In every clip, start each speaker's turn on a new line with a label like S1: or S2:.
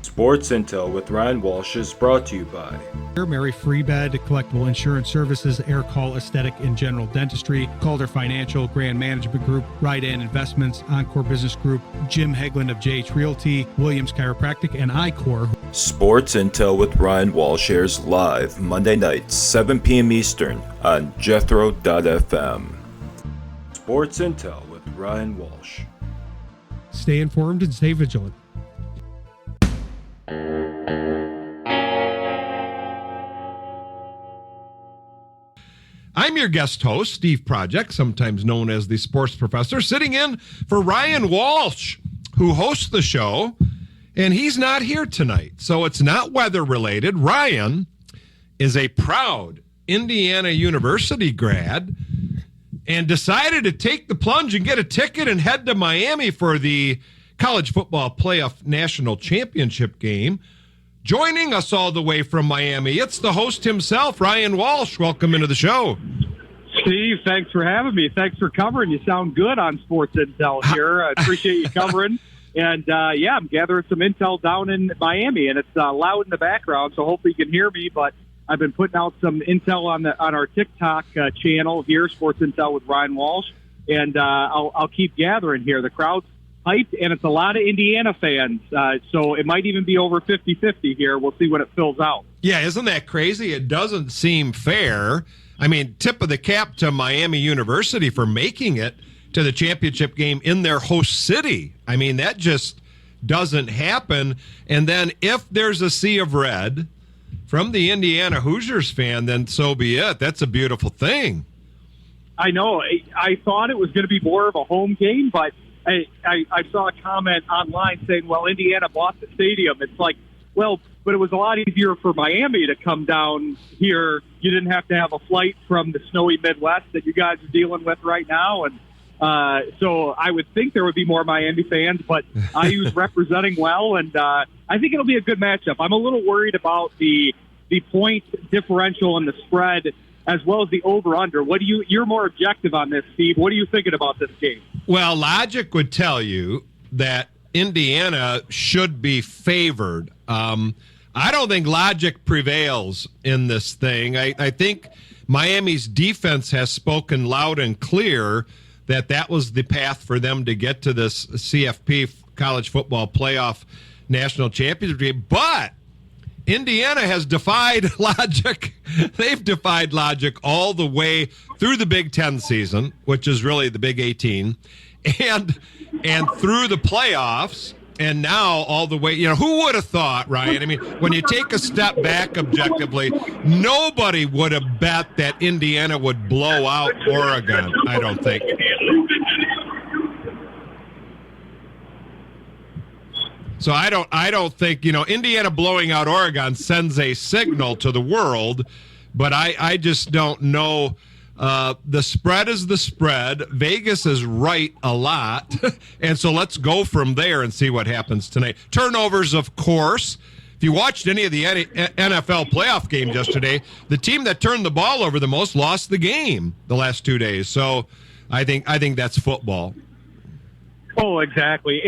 S1: Sports Intel with Ryan Walsh is brought to you by
S2: Mary Freebed, Collectible Insurance Services, Air Call Aesthetic and General Dentistry, Calder Financial, Grand Management Group, Ride In Investments, Encore Business Group, Jim Hegland of JH Realty, Williams Chiropractic, and iCore.
S1: Sports Intel with Ryan Walsh airs live Monday nights, 7 p.m. Eastern on Jethro.fm. Sports Intel with Ryan Walsh.
S2: Stay informed and stay vigilant.
S3: I'm your guest host, Steve Project, sometimes known as the Sports Professor, sitting in for Ryan Walsh, who hosts the show, and he's not here tonight, so it's not weather-related. Ryan is a proud Indiana University grad and decided to take the plunge and get a ticket and head to Miami for the College Football Playoff National Championship game. Joining us all the way from Miami, it's the host himself, Ryan Walsh. Welcome into the show.
S4: Steve, thanks for having me. Thanks for covering. You sound good on Sports Intel here. I appreciate you covering. And, I'm gathering some intel down in Miami, and it's loud in the background, so hopefully you can hear me. But I've been putting out some intel on our TikTok channel here, Sports Intel with Ryan Walsh, and I'll keep gathering here. The crowd's hyped, and it's a lot of Indiana fans, so it might even be over 50-50 here. We'll see when it fills out.
S3: Yeah, isn't that crazy? It doesn't seem fair. I mean, tip of the cap to Miami University for making it to the championship game in their host city. I mean, that just doesn't happen. And then if there's a sea of red from the Indiana Hoosiers fan, then so be it. That's a beautiful thing.
S4: I know. I thought it was going to be more of a home game, but I saw a comment online saying, well, Indiana bought the stadium. It's like, well, but it was a lot easier for Miami to come down here. You didn't have to have a flight from the snowy Midwest that you guys are dealing with right now. And so I would think there would be more Miami fans, but IU's representing well, and I think it'll be a good matchup. I'm a little worried about the point differential and the spread, as well as the over-under. You're more objective on this, Steve. What are you thinking about this game?
S3: Well, logic would tell you that Indiana should be favored. I don't think logic prevails in this thing. I think Miami's defense has spoken loud and clear that was the path for them to get to this CFP, College Football Playoff National Championship game. But Indiana has defied logic. They've defied logic all the way through the Big Ten season, which is really the Big 18, and through the playoffs, and now all the way. Who would have thought, Ryan? I mean, when you take a step back objectively, nobody would have bet that Indiana would blow out Oregon, I don't think. So I don't think, Indiana blowing out Oregon sends a signal to the world, but I just don't know. The spread is the spread. Vegas is right a lot. And so let's go from there and see what happens tonight. Turnovers, of course. If you watched any of the NFL playoff games yesterday, the team that turned the ball over the most lost the game the last 2 days. So I think that's football.
S4: Oh, exactly.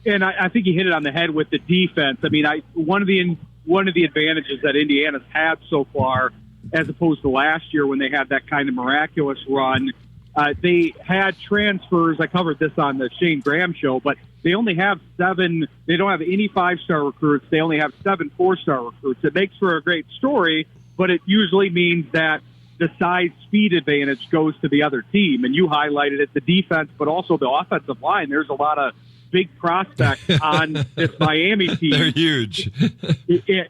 S4: And I think you hit it on the head with the defense. I mean, one of the advantages that Indiana's had so far, as opposed to last year when they had that kind of miraculous run, they had transfers. I covered this on the Shane Graham show, but they only have 7. They don't have any 5-star recruits. They only have 7 4-star recruits. It makes for a great story, but it usually means that the size speed advantage goes to the other team. And you highlighted it, the defense, but also the offensive line. There's a lot of big prospects on this Miami team.
S3: They're huge.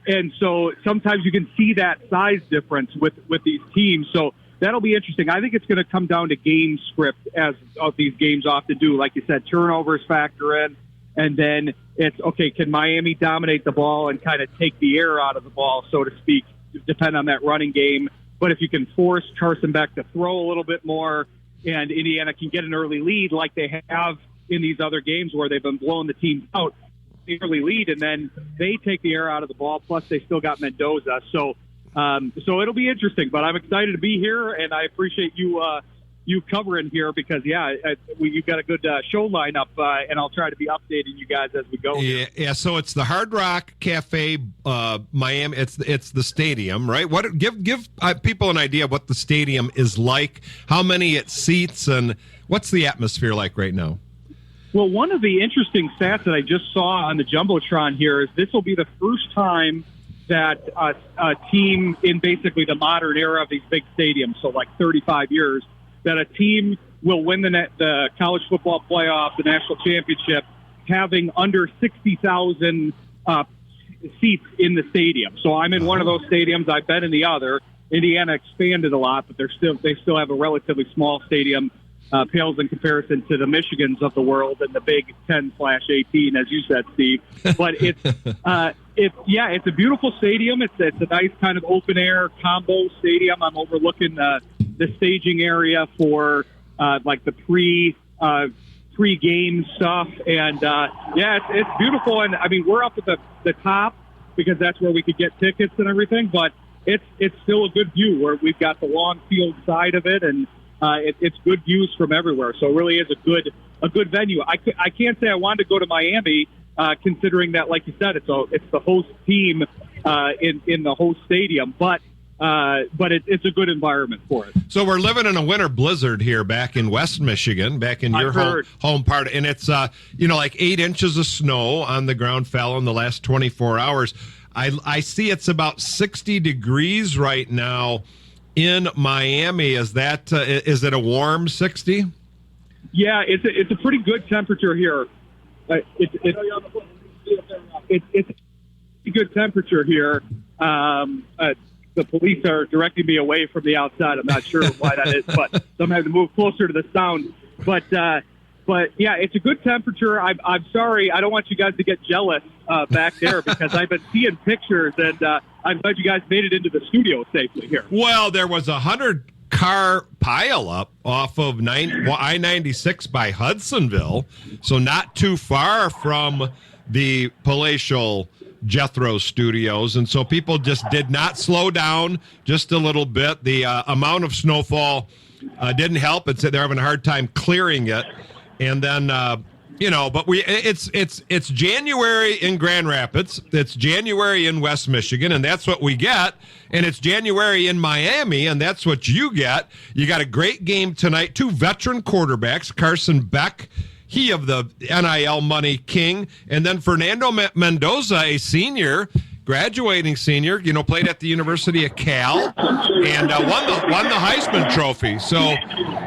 S4: And so sometimes you can see that size difference with these teams. So that'll be interesting. I think it's going to come down to game script, as these games often do. Like you said, turnovers factor in. And then it's, okay, can Miami dominate the ball and kind of take the air out of the ball, so to speak, depend on that running game. But if you can force Carson Beck to throw a little bit more and Indiana can get an early lead like they have in these other games where they've been blowing the team out, the early lead, and then they take the air out of the ball, plus they still got Mendoza. So it'll be interesting, but I'm excited to be here, and I appreciate you you covering here because, you've got a good show lineup, and I'll try to be updating you guys as we go.
S3: Yeah. So it's the Hard Rock Cafe, Miami. It's the stadium, right? Give people an idea of what the stadium is like, how many it seats, and what's the atmosphere like right now?
S4: Well, one of the interesting stats that I just saw on the Jumbotron here is this will be the first time that a team in basically the modern era of these big stadiums, so like 35 years, that a team will win the college football playoff, the national championship, having under 60,000 seats in the stadium. So I'm in one of those stadiums. I've been in the other. Indiana expanded a lot, but they still have a relatively small stadium. Pales in comparison to the Michigans of the world and the Big 10/18, as you said, Steve. But it's a beautiful stadium. It's a nice kind of open air combo stadium. I'm overlooking the staging area for like the pre-game stuff, and it's beautiful. And I mean, we're up at the top because that's where we could get tickets and everything. But it's still a good view where we've got the long field side of it, and it's good views from everywhere. So it really is a good venue. I can't say I wanted to go to Miami, considering that, like you said, it's the host team in the host stadium, but it's a good environment for it.
S3: So we're living in a winter blizzard here back in West Michigan, back in your home part, and it's like 8 inches of snow on the ground fell in the last 24 hours. I see it's about 60 degrees right now in Miami. Is it a warm 60?
S4: Yeah, it's a pretty good temperature here. It's a good temperature here. The police are directing me away from the outside. I'm not sure why that is, but I'm having to move closer to the sound. But yeah, it's a good temperature. I'm sorry, I don't want you guys to get jealous back there because I've been seeing pictures, and I'm glad you guys made it into the studio safely here.
S3: Well, there was 100-car pileup off of I-96 by Hudsonville, so not too far from the palatial Jethro Studios, and so people just did not slow down just a little bit. The amount of snowfall didn't help. They're having a hard time clearing it, and then but it's January in Grand Rapids, it's January in West Michigan, and that's what we get, and it's January in Miami, and that's what you get. You got a great game tonight. 2 veteran quarterbacks, Carson Beck, he of the NIL money king, and then Fernando Mendoza, a senior, graduating senior, played at the University of Cal and won the Heisman Trophy. So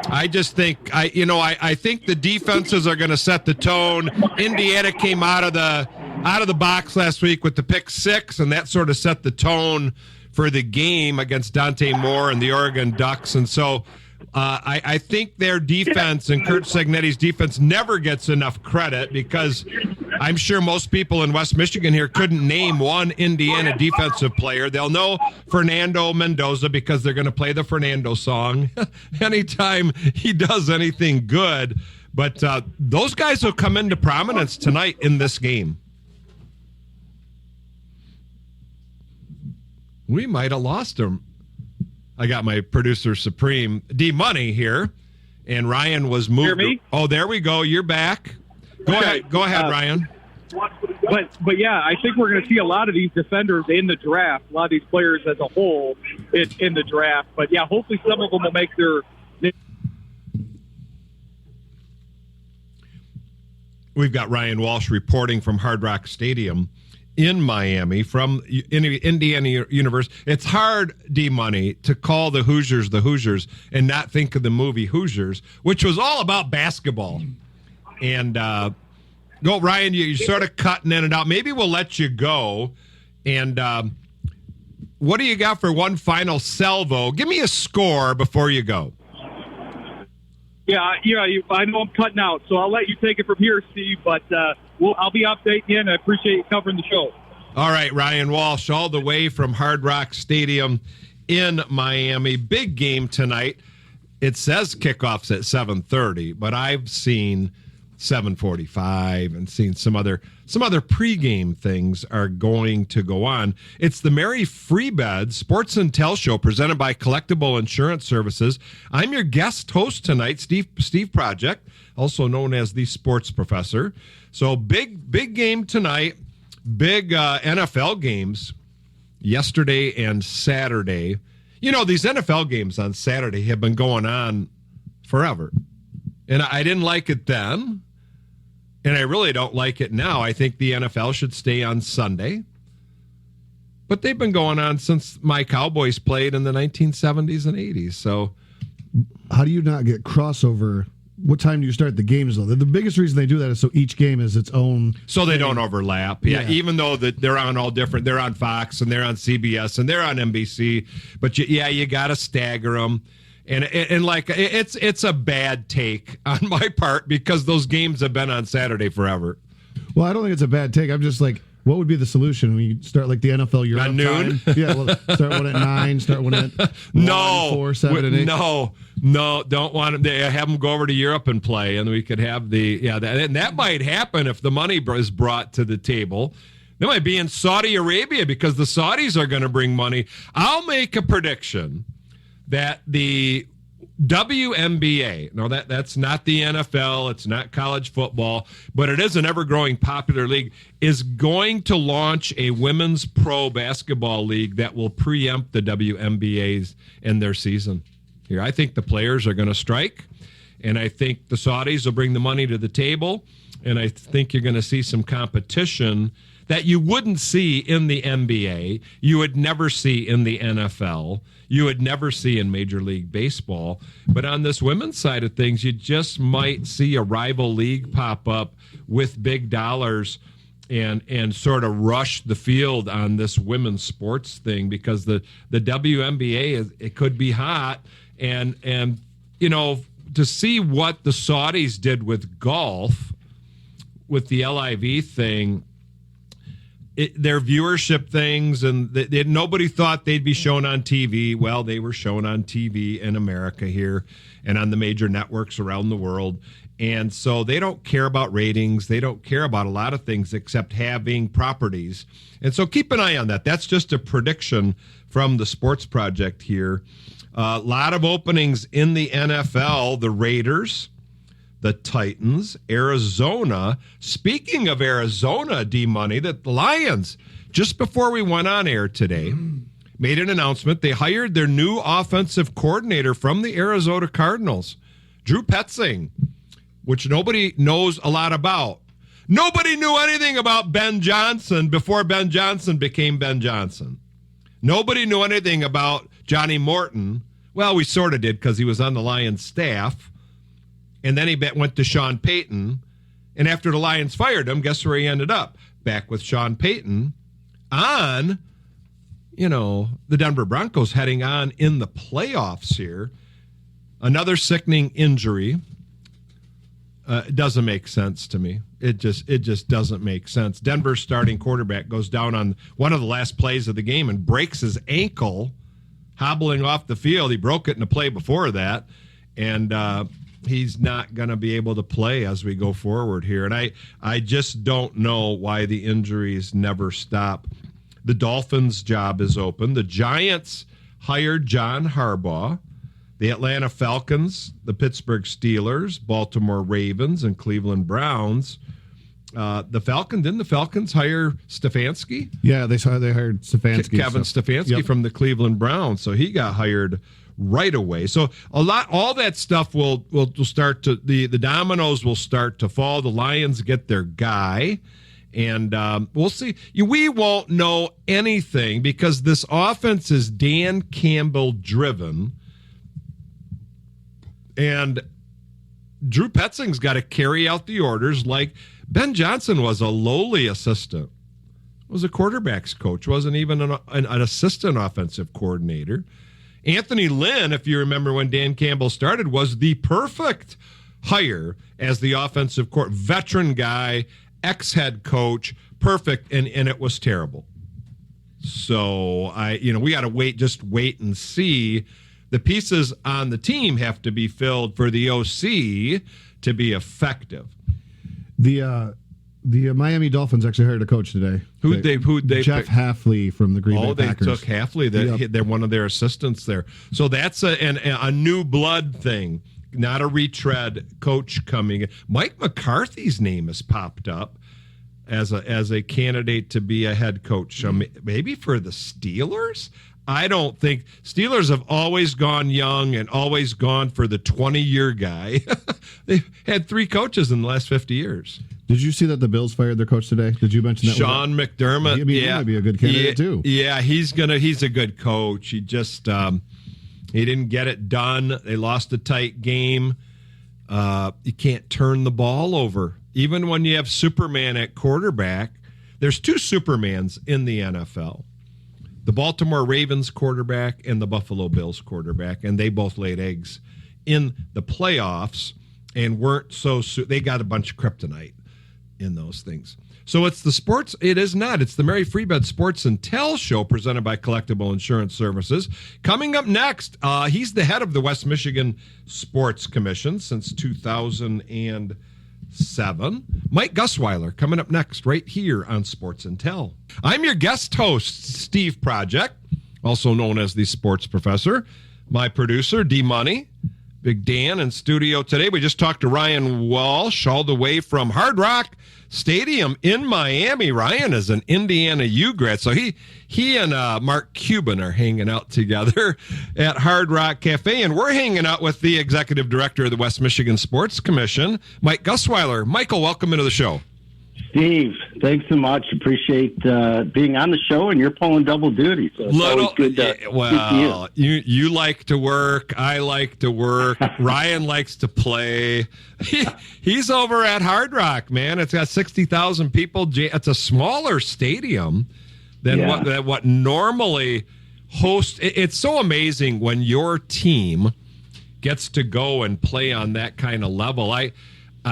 S3: I just think I think the defenses are going to set the tone. Indiana came out of the box last week with the pick 6, and that sort of set the tone for the game against Dante Moore and the Oregon Ducks. And so I think their defense and Kurt Segnetti's defense never gets enough credit because I'm sure most people in West Michigan here couldn't name one Indiana defensive player. They'll know Fernando Mendoza because they're going to play the Fernando song anytime he does anything good. But those guys will come into prominence tonight in this game. We might have lost him. I got my producer Supreme D Money here, and Ryan was moved.
S4: Hear me?
S3: Oh, there we go. You're back. Go ahead, Ryan.
S4: But yeah, I think we're going to see a lot of these defenders in the draft. A lot of these players as a whole in the draft. But yeah, hopefully some of them will make their.
S3: We've got Ryan Walsh reporting from Hard Rock Stadium in Miami from Indiana University. It's hard, D-Money, to call the Hoosiers and not think of the movie Hoosiers, which was all about basketball. And go, Ryan, you're sort of cutting in and out. Maybe we'll let you go. And what do you got for one final salvo? Give me a score before you go.
S4: Yeah, I know I'm cutting out, so I'll let you take it from here, Steve, but I'll be updating you, and I appreciate you covering the show.
S3: All right, Ryan Walsh, all the way from Hard Rock Stadium in Miami. Big game tonight. It says kickoffs at 7:30, but I've seen 7:45 and seeing some other pregame things are going to go on. It's the Mary Freebed Sports and Tell Show presented by Collectible Insurance Services. I'm your guest host tonight, Steve Project, also known as the Sports Professor. So big game tonight, big NFL games yesterday and Saturday. You know, these NFL games on Saturday have been going on forever. And I didn't like it then, and I really don't like it now. I think the NFL should stay on Sunday. But they've been going on since my Cowboys played in the 1970s and 80s. So
S5: how do you not get crossover? What time do you start the games, though? The biggest reason they do that is so each game is its own
S3: so they
S5: thing.
S3: don't overlap. Yeah, even though they're on all different. They're on Fox, and they're on CBS, and they're on NBC. But, you got to stagger them. And like it's a bad take on my part because those games have been on Saturday forever.
S5: Well, I don't think it's a bad take. I'm just like, what would be the solution? We start like the NFL Europe
S3: at noon.
S5: Time? Yeah, well, start one at 9. Start one at 1, 4, 7, and 8.
S3: No, don't want them. They have them go over to Europe and play, and we could have and that might happen if the money is brought to the table. They might be in Saudi Arabia because the Saudis are going to bring money. I'll make a prediction that the WNBA, no, that's not the NFL, it's not college football, but it is an ever-growing popular league, is going to launch a women's pro basketball league that will preempt the WNBA's in their season. Here, I think the players are going to strike, and I think the Saudis will bring the money to the table, and I think you're going to see some competition that you wouldn't see in the NBA, you would never see in the NFL, you would never see in Major League Baseball. But on this women's side of things, you just might see a rival league pop up with big dollars and sort of rush the field on this women's sports thing because the WNBA, it could be hot. And to see what the Saudis did with golf, with the LIV thing, their viewership things, and nobody thought they'd be shown on TV. Well, they were shown on TV in America here and on the major networks around the world. And so they don't care about ratings. They don't care about a lot of things except having properties. And so keep an eye on that. That's just a prediction from the Sports Project here. A lot of openings in the NFL. The Raiders, the Titans, Arizona. Speaking of Arizona, D-Money, the Lions, just before we went on air today, made an announcement. They hired their new offensive coordinator from the Arizona Cardinals, Drew Petzing, which nobody knows a lot about. Nobody knew anything about Ben Johnson before Ben Johnson became Ben Johnson. Nobody knew anything about Johnny Morton. Well, we sort of did because he was on the Lions staff. And then he went to Sean Payton. And after the Lions fired him, guess where he ended up? Back with Sean Payton on, the Denver Broncos heading on in the playoffs here. Another sickening injury. It doesn't make sense to me. It just doesn't make sense. Denver's starting quarterback goes down on one of the last plays of the game and breaks his ankle, hobbling off the field. He broke it in the play before that. And, he's not going to be able to play as we go forward here. And I just don't know why the injuries never stop. The Dolphins' job is open. The Giants hired John Harbaugh. The Atlanta Falcons, the Pittsburgh Steelers, Baltimore Ravens, and Cleveland Browns. Didn't the Falcons hire Stefanski?
S5: Yeah, they hired Stefanski.
S3: Kevin Stefanski from the Cleveland Browns. So he got hired right away. So all that stuff will start to, the dominoes will start to fall. The Lions get their guy, and we'll see. We won't know anything because this offense is Dan Campbell driven, and Drew Petzing's got to carry out the orders. Like Ben Johnson was a lowly assistant, was a quarterback's coach, wasn't even an assistant offensive coordinator. Anthony Lynn, if you remember when Dan Campbell started, was the perfect hire as the offensive veteran guy, ex-head coach, perfect, and it was terrible. So we got to wait and see. The pieces on the team have to be filled for the OC to be effective.
S5: The Miami Dolphins actually hired a coach today.
S3: Who'd they
S5: Jeff
S3: pick?
S5: Hafley from the Green Bay Packers.
S3: Oh, they took Hafley. They're one of their assistants there. So that's a new blood thing, not a retread coach coming in. Mike McCarthy's name has popped up as a candidate to be a head coach. Maybe for the Steelers? I don't think Steelers have always gone young and always gone for the 20-year guy. They've had 3 coaches in the last 50 years.
S5: Did you see that the Bills fired their coach today? Did you mention that?
S3: Sean McDermott.
S5: He might be a good candidate too.
S3: Yeah, he's a good coach. He just he didn't get it done. They lost a tight game. You can't turn the ball over. Even when you have Superman at quarterback, there's 2 Supermans in the NFL. The Baltimore Ravens quarterback and the Buffalo Bills quarterback, and they both laid eggs in the playoffs and weren't they got a bunch of kryptonite in those things. So it's it's the Mary Freebed Sports and Tell show presented by Collectible Insurance Services. Coming up next, he's the head of the West Michigan Sports Commission since 2007. Mike Guswiler coming up next right here on Sports and Tell. I'm your guest host, Steve Project, also known as the Sports Professor. My producer, D-Money, Big Dan in studio today. We just talked to Ryan Walsh all the way from Hard Rock Stadium in Miami. Ryan is an Indiana U grad, so he and Mark Cuban are hanging out together at Hard Rock Cafe, and we're hanging out with the executive director of the West Michigan Sports Commission, Mike Guswiler. Michael, welcome into the show.
S6: Steve, thanks so much. Appreciate being on the show, and you're pulling double duty. So it's always good to speak to you.
S3: You like to work. I like to work. Ryan likes to play. He's over at Hard Rock, man. It's got 60,000 people. It's a smaller stadium than what normally hosts. It's so amazing when your team gets to go and play on that kind of level.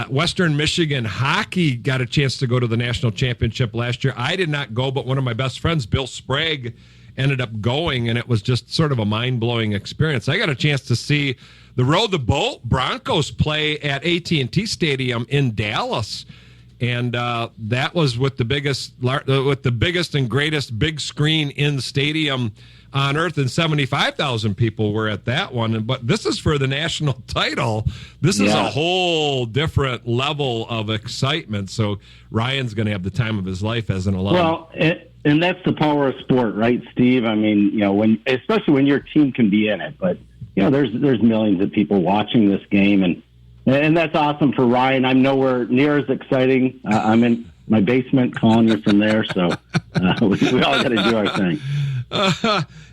S3: Western Michigan hockey got a chance to go to the national championship last year. I did not go, but one of my best friends, Bill Sprague, ended up going, and it was just sort of a mind-blowing experience. I got a chance to see the Row the Boat Broncos play at AT&T Stadium in Dallas, and that was with the biggest and greatest big screen in the stadium on earth, and 75,000 people were at that one. But this is for the national title. This is a whole different level of excitement. So Ryan's going to have the time of his life as an alum.
S6: Well, and that's the power of sport, right, Steve? I mean, especially when your team can be in it. But there's millions of people watching this game, and that's awesome for Ryan. I'm nowhere near as exciting. I'm in my basement calling you from there, so we all got to do our thing.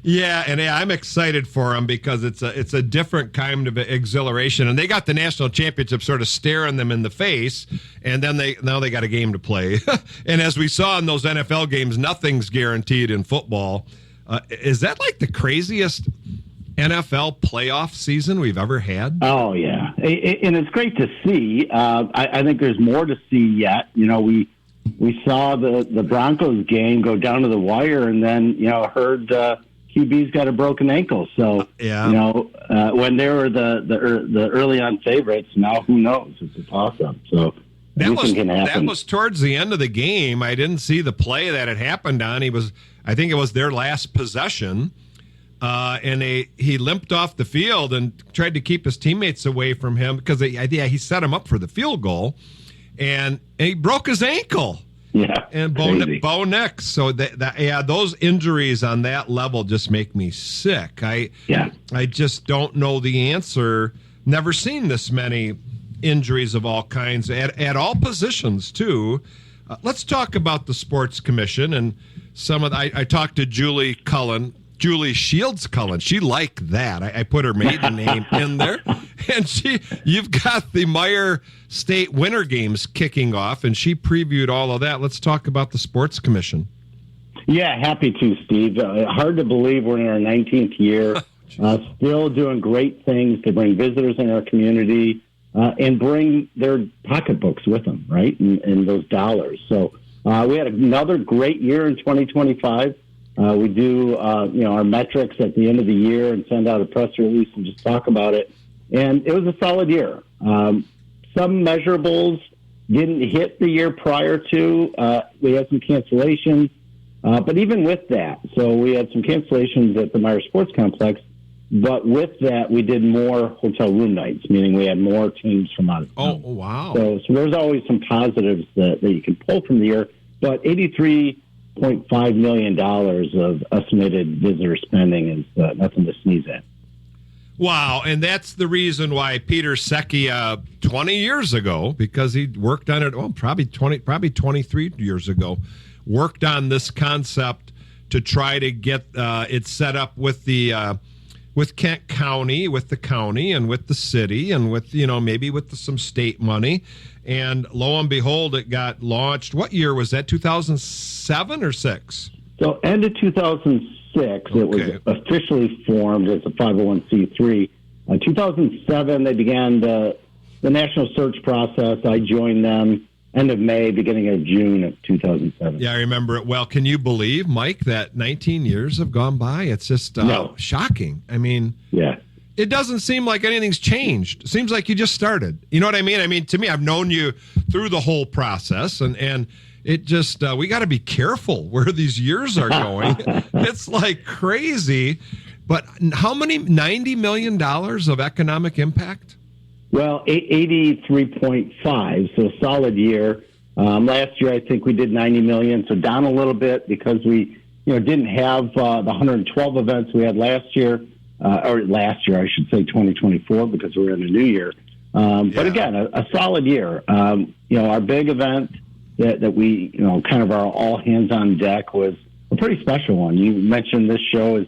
S3: And I'm excited for them because it's a different kind of exhilaration, and they got the national championship sort of staring them in the face, and then now they got a game to play. And as we saw in those NFL games, nothing's guaranteed in football. Is that like the craziest NFL playoff season we've ever had?
S6: Oh yeah, and it's great to see. I think there's more to see yet. We saw the Broncos game go down to the wire, and then heard QB's got a broken ankle. So when they were the early on favorites, now who knows? It's a toss up. So anything can happen.
S3: That was towards the end of the game. I didn't see the play that it happened on. I think it was their last possession, and he limped off the field and tried to keep his teammates away from him because he set him up for the field goal. And he broke his ankle.
S6: Yeah,
S3: and bow neck. So those injuries on that level just make me sick. I just don't know the answer. Never seen this many injuries of all kinds at all positions too. Let's talk about the Sports Commission and I talked to Julie Shields Cullen. She liked that. I put her maiden name in there. And you've got the Meyer State Winter Games kicking off, and she previewed all of that. Let's talk about the Sports Commission.
S6: Yeah, happy to, Steve. Hard to believe we're in our 19th year. Still doing great things to bring visitors in our community and bring their pocketbooks with them, right, and those dollars. So we had another great year in 2025. We do, our metrics at the end of the year and send out a press release and just talk about it. And it was a solid year. Some measurables didn't hit the year prior to. We had some cancellations. But even with that, so we had some cancellations at the Meyer Sports Complex. But with that, we did more hotel room nights, meaning we had more teams from out of town.
S3: Oh, wow.
S6: So there's always some positives that you can pull from the year. But $83.5 million of estimated visitor spending is nothing to sneeze at.
S3: Wow, and that's the reason why Peter Secchia 20 years ago, because he worked on it, probably 23 years ago, worked on this concept to try to get it set up with the with Kent County, with the county, and with the city, and with maybe with some state money. And lo and behold, it got launched. What year was that? 2007 or 6?
S6: So end of 2006, it was officially formed as a 501c3. 2007, they began the national search process. I joined them end of May, beginning of June of 2007.
S3: Yeah, I remember it well. Can you believe, Mike, that 19 years have gone by? It's just shocking. I mean, it doesn't seem like anything's changed. It seems like you just started. You know what I mean? I mean, to me, I've known you through the whole process, and it just, we got to be careful where these years are going. It's like crazy. But how many? $90 million of economic impact?
S6: Well, 83.5, so a solid year. Last year, I think we did 90 million, so down a little bit because we, didn't have the 112 events we had last year, I should say 2024, because we're in a new year. But again, a solid year. Our big event that we, kind of our all hands on deck was a pretty special one. You mentioned this show is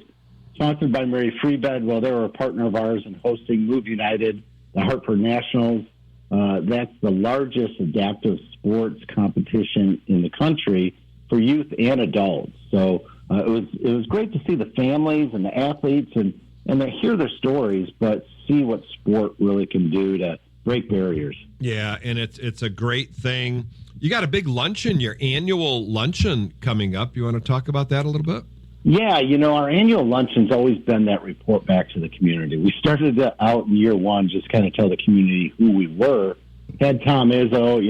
S6: sponsored by Mary Free Bed. Well, they were a partner of ours in hosting Move United, the Hartford Nationals. That's the largest adaptive sports competition in the country for youth and adults. So it was great to see the families and the athletes and to hear their stories, but see what sport really can do to break barriers.
S3: Yeah, and it's a great thing. You got a big luncheon, your annual luncheon coming up. You want to talk about that a little bit?
S6: Yeah, our annual luncheon's always been that report back to the community. We started out in year one, just kind of tell the community who we were. Had Tom Izzo,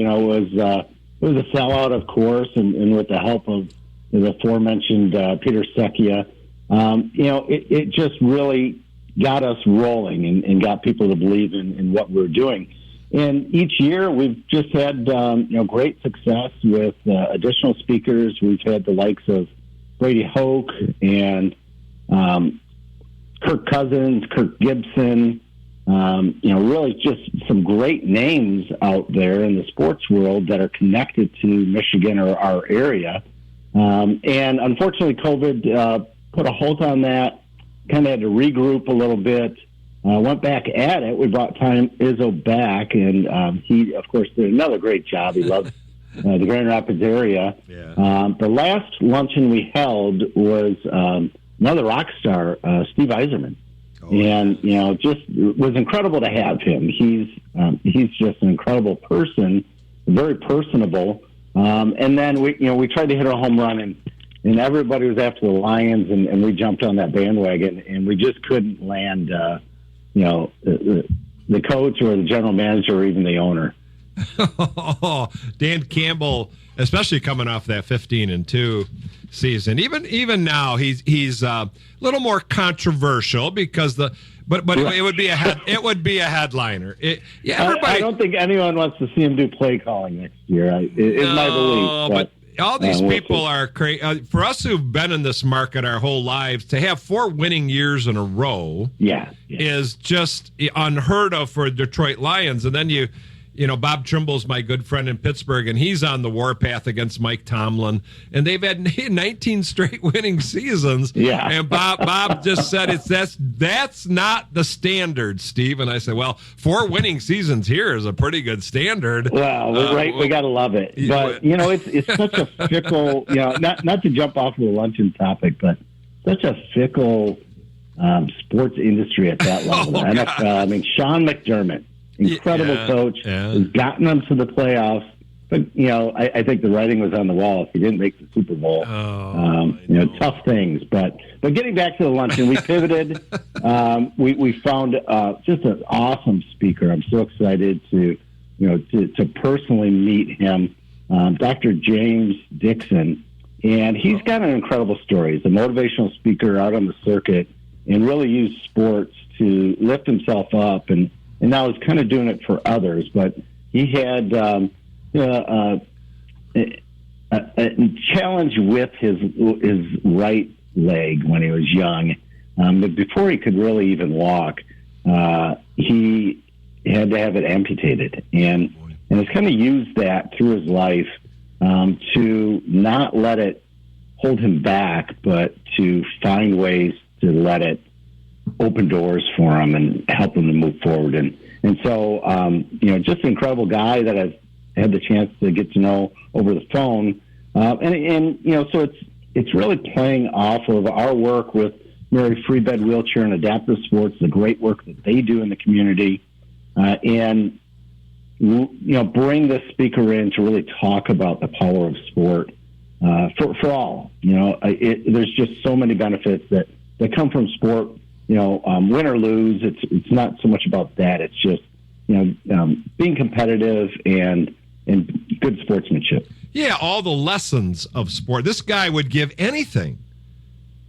S6: was a sellout, of course, and with the help of the aforementioned Peter Secchia, it just really got us rolling and got people to believe in what we're doing. And each year we've just had great success with additional speakers. We've had the likes of Brady Hoke and Kirk Cousins, Kirk Gibson, really just some great names out there in the sports world that are connected to Michigan or our area. And unfortunately, COVID put a halt on that, kind of had to regroup a little bit, went back at it. We brought Tom Izzo back, and he, of course, did another great job. He loved the Grand Rapids area. Yeah. The last luncheon we held was another rock star, Steve Eiserman. And, just was incredible to have him. He's just an incredible person, very personable. And then we tried to hit a home run, and everybody was after the Lions, and we jumped on that bandwagon, and we just couldn't land, the coach or the general manager or even the owner.
S3: Dan Campbell, especially coming off that 15-2 season, even now he's a little more controversial because it would be a headliner. Everybody. I
S6: don't think anyone wants to see him do play calling next year. Is my belief.
S3: But all these people are crazy. For us who've been in this market our whole lives, to have 4 winning years in a row, is just unheard of for Detroit Lions. And then Bob Trimble's my good friend in Pittsburgh, and he's on the warpath against Mike Tomlin. And they've had 19 straight winning seasons. Yeah. And Bob just said that's not the standard, Steve. And I said, well, 4 winning seasons here is a pretty good standard.
S6: Well, right. We got to love it. But, it's such a fickle, not to jump off of the luncheon topic, but such a fickle sports industry at that level. NFL, Sean McDermott. Incredible coach, has gotten them to the playoffs. But, I think the writing was on the wall if he didn't make the Super Bowl. Tough things. But getting back to the luncheon, we pivoted. We found just an awesome speaker. I'm so excited to to personally meet him, Dr. James Dixon. And he's got an incredible story. He's a motivational speaker out on the circuit and really used sports to lift himself up. And now he's kind of doing it for others. But he had a challenge with his right leg when he was young. But before he could really even walk, he had to have it amputated. And has kind of used that through his life to not let it hold him back, but to find ways to let it open doors for him and help him to move forward. And so, just an incredible guy that I've had the chance to get to know over the phone. So it's really playing off of our work with Mary Free Bed Wheelchair and Adaptive Sports, the great work that they do in the community, and bring this speaker in to really talk about the power of sport for all. There's just so many benefits that come from sport. Win or lose, it's not so much about that. It's just being competitive and good sportsmanship.
S3: Yeah, all the lessons of sport. This guy would give anything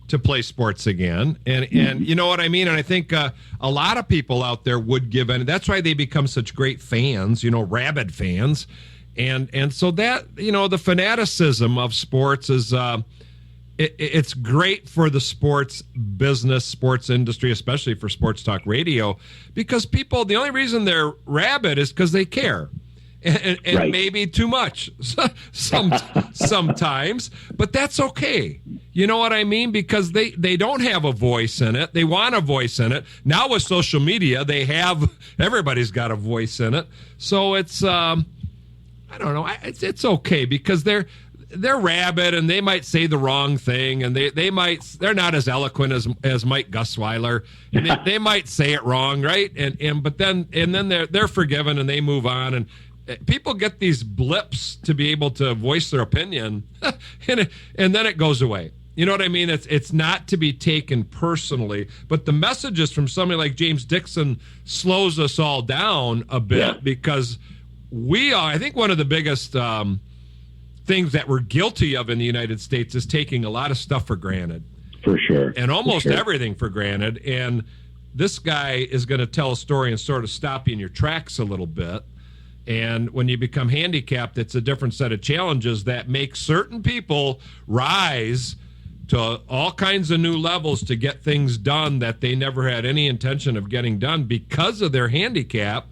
S3: to play sports again. And you know what I mean? And I think a lot of people out there would give, and that's why they become such great fans, rabid fans. And so that, the fanaticism of sports is, it's great for the sports business, sports industry, especially for Sports Talk Radio, because people, the only reason they're rabid is because they care. And
S6: right.
S3: Maybe too much sometimes, but that's okay. You know what I mean? Because they don't have a voice in it. They want a voice in it. Now with social media, everybody's got a voice in it. So it's, I don't know. It's okay because they're rabid and they might say the wrong thing and they're not as eloquent as Mike Guswiler and they might say it wrong. Right. But then they're forgiven and they move on, and people get these blips to be able to voice their opinion and then it goes away. You know what I mean? It's not to be taken personally, but the messages from somebody like James Dixon slows us all down a bit because I think one of the biggest things that we're guilty of in the United States is taking a lot of stuff for granted.
S6: For sure.
S3: And almost everything for granted. And this guy is going to tell a story and sort of stop you in your tracks a little bit. And when you become handicapped, it's a different set of challenges that make certain people rise to all kinds of new levels to get things done that they never had any intention of getting done because of their handicap.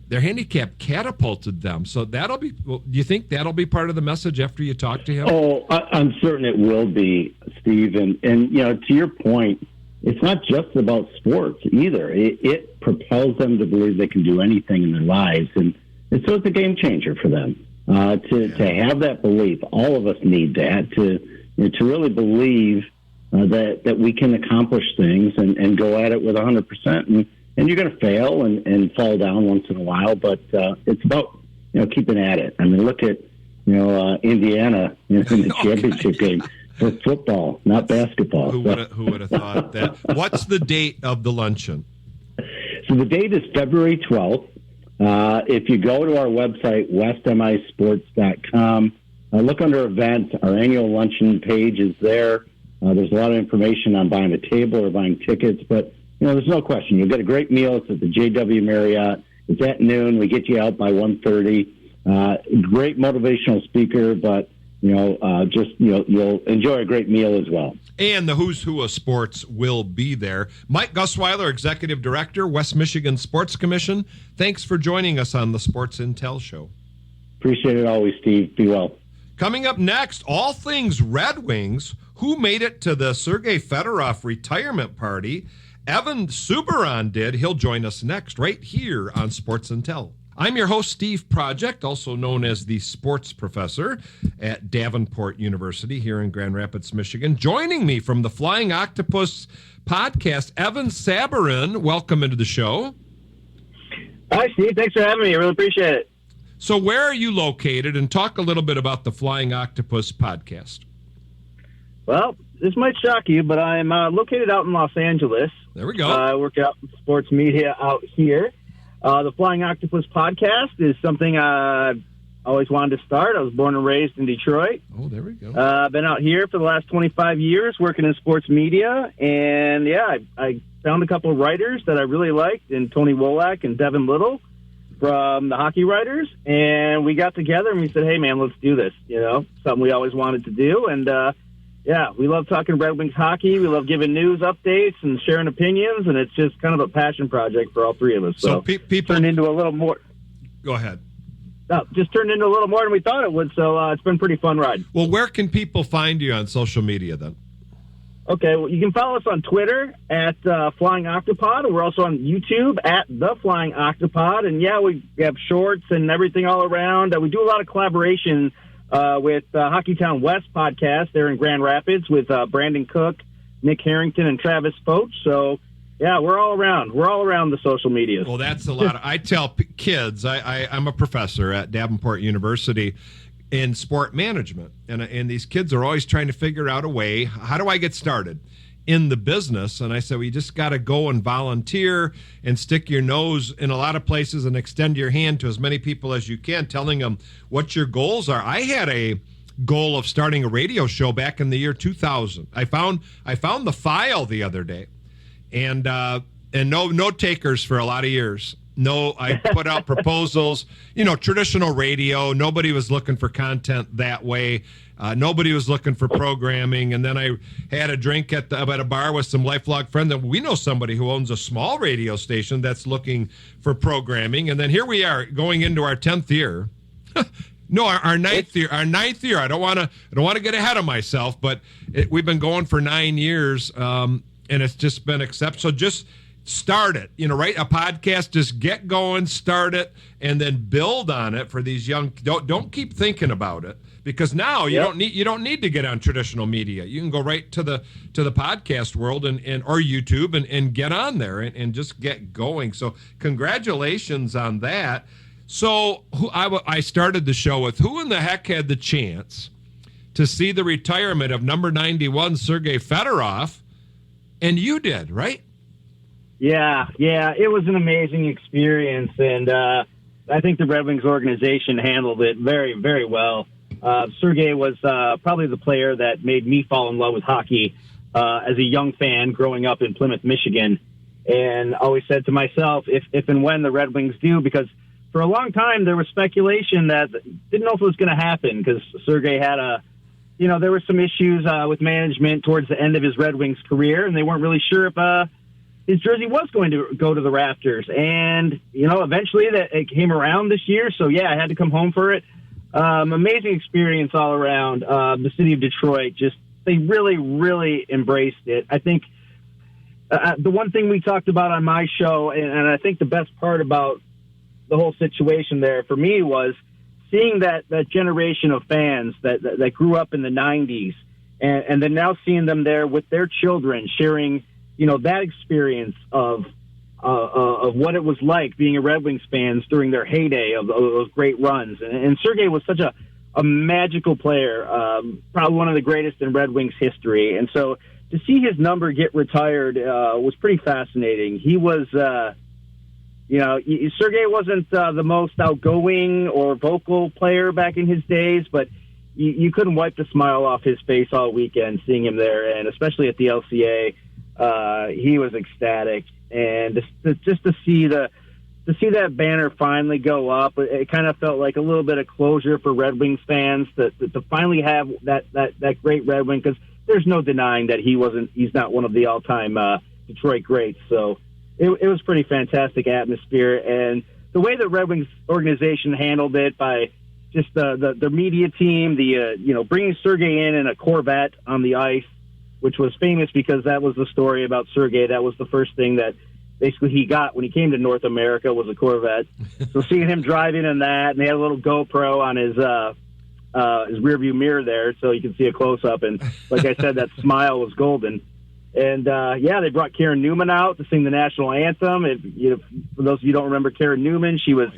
S3: Their handicap catapulted them. So do you think that'll be part of the message after you talk to him?
S6: Oh, I'm certain it will be, Steve. And to your point, it's not just about sports either. It propels them to believe they can do anything in their lives. And so it's a game changer for them to have that belief. All of us need that to really believe that we can accomplish things and go at it with 100%. And you're going to fail and fall down once in a while, but it's about keeping at it. I mean, look at Indiana in the championship game for football, not basketball.
S3: Who would have thought that? What's the date of the luncheon?
S6: So the date is February 12th. If you go to our website, westmisports.com, look under events. Our annual luncheon page is there. There's a lot of information on buying a table or buying tickets, but there's no question. You'll get a great meal. It's at the JW Marriott. It's at noon. We get you out by 1:30. Great motivational speaker, but you'll enjoy a great meal as well.
S3: And the who's who of sports will be there. Mike Guswiler, Executive Director, West Michigan Sports Commission. Thanks for joining us on the Sports Intel Show.
S6: Appreciate it always, Steve. Be well.
S3: Coming up next, all things Red Wings. Who made it to the Sergei Fedorov retirement party? Evan Sabourin did. He'll join us next right here on Sports Intel. I'm your host, Steve Project, also known as the sports professor at Davenport University here in Grand Rapids, Michigan. Joining me from the Flying Octopus podcast, Evan Sabourin. Welcome into the show.
S7: Hi, Steve. Thanks for having me. I really appreciate it.
S3: So where are you located? And talk a little bit about the Flying Octopus podcast.
S7: Well, this might shock you, but I'm located out in Los Angeles.
S3: There we go.
S7: I work out in sports media out here. The Flying Octopus podcast is something I always wanted to start. I was born and raised in Detroit.
S3: Oh, there we go.
S7: I've been out here for the last 25 years working in sports media. And, yeah, I found a couple of writers that I really liked, and Tony Wolak and Devin Little from the Hockey Writers. And we got together and we said, hey, man, let's do this. Something we always wanted to do. And, yeah, we love talking Red Wings hockey. We love giving news updates and sharing opinions. And it's just kind of a passion project for all three of us.
S3: So people
S7: turned into a little more.
S3: Go ahead.
S7: Just turned into a little more than we thought it would, so it's been a pretty fun ride.
S3: Well, where can people find you on social media then?
S7: Okay, well, you can follow us on Twitter at Flying Octopod. We're also on YouTube at The Flying Octopod. And, yeah, we have shorts and everything all around. We do a lot of collaboration with Hockeytown West podcast. They're in Grand Rapids with Brandon Cook, Nick Harrington, and Travis Foch. So, yeah, we're all around. We're all around the social media.
S3: Well, that's a lot. I tell kids, I'm a professor at Davenport University in sport management, and these kids are always trying to figure out a way. How do I get started in the business? And I said, well, you just got to go and volunteer and stick your nose in a lot of places and extend your hand to as many people as you can, telling them what your goals are. I had a goal of starting a radio show back in the year 2000. I found the file the other day. And no takers for a lot of years. No, I put out proposals, traditional radio. Nobody was looking for content that way. Nobody was looking for programming. And then I had a drink at a bar with some lifelong friends. And we know somebody who owns a small radio station that's looking for programming. And then here we are going into our 10th year. No, our ninth year. Our ninth year. I don't want to get ahead of myself, but we've been going for 9 years. And it's just been accepted. So just start it, right? A podcast, just get going, start it, and then build on it for these young. Don't keep thinking about it, because now you don't need to get on traditional media. You can go right to the podcast world and or YouTube and get on there and just get going. So congratulations on that. So I started the show with, who in the heck had the chance to see the retirement of number 91 Sergei Fedorov? And you did, right?
S7: Yeah, it was an amazing experience, and I think the Red Wings organization handled it very, very well. Sergei was probably the player that made me fall in love with hockey as a young fan growing up in Plymouth, Michigan, and always said to myself, if and when the Red Wings do, because for a long time there was speculation that didn't know if it was going to happen, because Sergei had there were some issues with management towards the end of his Red Wings career, and they weren't really sure if his jersey was going to go to the rafters. And, eventually it came around this year. So, yeah, I had to come home for it. Amazing experience all around. The city of Detroit, they really, really embraced it. I think the one thing we talked about on my show, and I think the best part about the whole situation there for me was seeing that generation of fans that grew up in the 90s, and then now seeing them there with their children sharing, that experience of what it was like being a Red Wings fans during their heyday of those great runs. And Sergei was such a magical player, probably one of the greatest in Red Wings history. And so to see his number get retired was pretty fascinating. He was, Sergei wasn't the most outgoing or vocal player back in his days, but you couldn't wipe the smile off his face all weekend seeing him there, and especially at the LCA. He was ecstatic, and just to see that banner finally go up, it kind of felt like a little bit of closure for Red Wings fans to finally have that great Red Wing, because there's no denying that he's not one of the all-time Detroit greats. So it was pretty fantastic atmosphere, and the way the Red Wings organization handled it by just the media team, bringing Sergei in a Corvette on the ice, which was famous because that was the story about Sergei. That was the first thing that basically he got when he came to North America, was a Corvette. So seeing him driving in that, and they had a little GoPro on his rearview mirror there, so you can see a close up. And like I said, that smile was golden. And they brought Karen Newman out to sing the national anthem. For those of you who don't remember Karen Newman, she was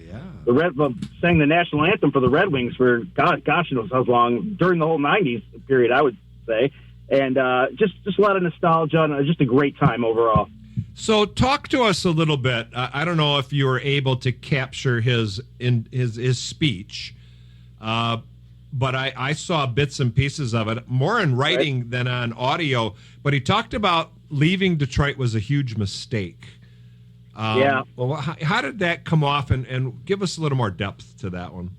S7: sang the national anthem for the Red Wings for gosh knows how long, during the whole '90s period, I would say. And just a lot of nostalgia, and just a great time overall.
S3: So talk to us a little bit. I don't know if you were able to capture his speech, but I saw bits and pieces of it, more in writing than on audio. But he talked about leaving Detroit was a huge mistake. Well, how did that come off? And give us a little more depth to that one.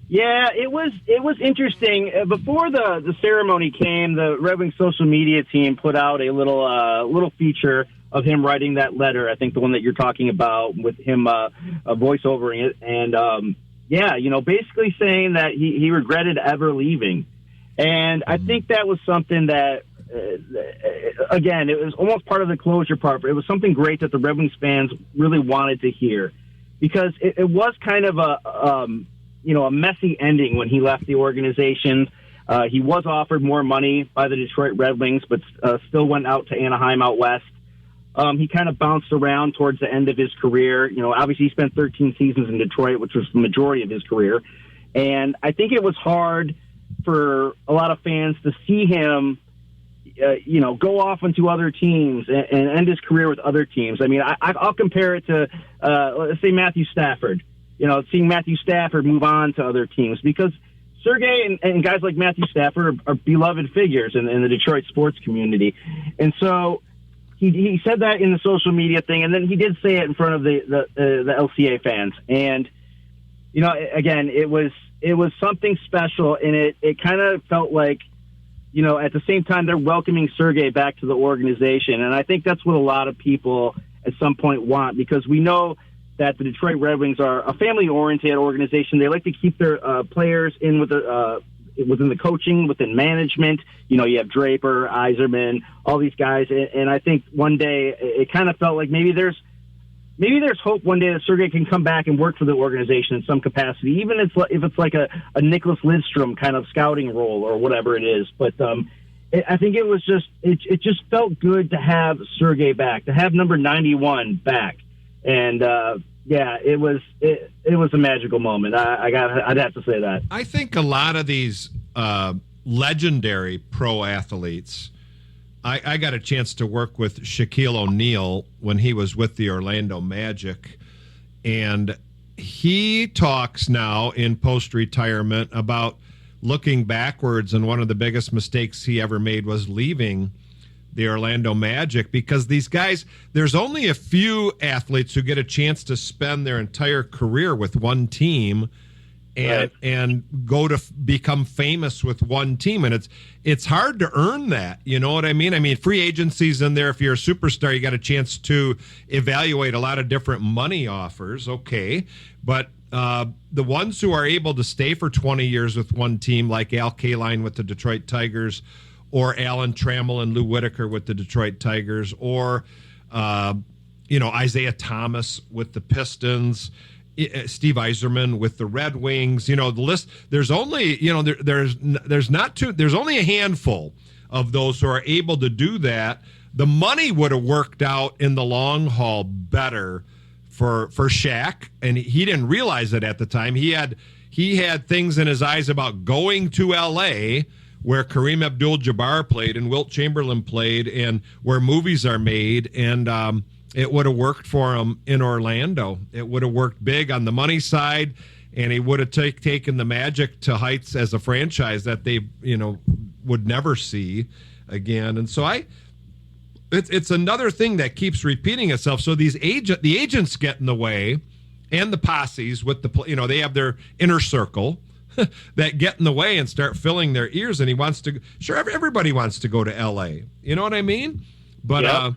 S7: Yeah, it was interesting. Before the ceremony came, the Red Wings social media team put out a little feature of him writing that letter. I think the one that you're talking about, with him voiceovering it, and basically saying that he regretted ever leaving. And I think that was something that, again, it was almost part of the closure part, but it was something great that the Red Wings fans really wanted to hear, because it was kind of a messy ending when he left the organization. He was offered more money by the Detroit Red Wings, but still went out to Anaheim out west. He kind of bounced around towards the end of his career. Obviously he spent 13 seasons in Detroit, which was the majority of his career. And I think it was hard for a lot of fans to see him, go off into other teams and end his career with other teams. I mean, I'll compare it to, let's say, Matthew Stafford. Seeing Matthew Stafford move on to other teams, because Sergei and guys like Matthew Stafford are beloved figures in the Detroit sports community. And so he said that in the social media thing, and then he did say it in front of the LCA fans. And, again, it was something special, and it kind of felt like, at the same time they're welcoming Sergei back to the organization. And I think that's what a lot of people at some point want, because we know that the Detroit Red Wings are a family-oriented organization. They like to keep their players in with within the coaching, within management. You have Draper, Yzerman, all these guys. And I think one day it kind of felt like maybe there's hope one day that Sergei can come back and work for the organization in some capacity, even if it's like a Nicholas Lidstrom kind of scouting role or whatever it is. But I think it just felt good to have Sergei back, to have number 91 back. And it was a magical moment. I'd have to say that.
S3: I think a lot of these legendary pro athletes. I got a chance to work with Shaquille O'Neal when he was with the Orlando Magic, and he talks now in post-retirement about looking backwards, and one of the biggest mistakes he ever made was leaving the Orlando Magic, because these guys, there's only a few athletes who get a chance to spend their entire career with one team and go to become famous with one team. And it's hard to earn that. You know what I mean? I mean, free agency's in there. If you're a superstar, you got a chance to evaluate a lot of different money offers. Okay. But the ones who are able to stay for 20 years with one team, like Al Kaline with the Detroit Tigers, or Alan Trammell and Lou Whitaker with the Detroit Tigers, or Isaiah Thomas with the Pistons, Steve Yzerman with the Red Wings. The list. There's only there's only a handful of those who are able to do that. The money would have worked out in the long haul better for Shaq, and he didn't realize it at the time. He had things in his eyes about going to L.A., where Kareem Abdul-Jabbar played and Wilt Chamberlain played, and where movies are made, and it would have worked for him in Orlando. It would have worked big on the money side, and he would have taken the Magic to heights as a franchise that they would never see again. And so it's another thing that keeps repeating itself. So the agents get in the way, and the posses with they have their inner circle that get in the way and start filling their ears. And he wants to, everybody wants to go to LA. You know what I mean? But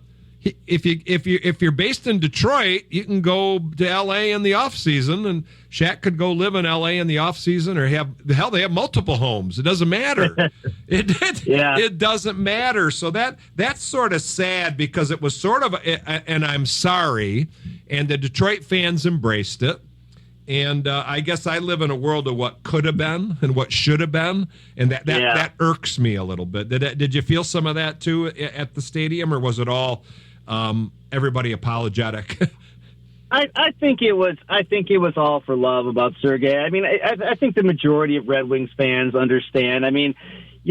S3: if you're based in Detroit, you can go to LA in the off season, and Shaq could go live in LA in the off season, or they have multiple homes. It doesn't matter. It doesn't matter. So that's sort of sad, because it was sort of, and I'm sorry, and the Detroit fans embraced it. And I guess I live in a world of what could have been and what should have been, and that irks me a little bit. Did you feel some of that too at the stadium, or was it all everybody apologetic?
S7: I think it was all for love about Sergei. I mean, I think the majority of Red Wings fans understand. I mean,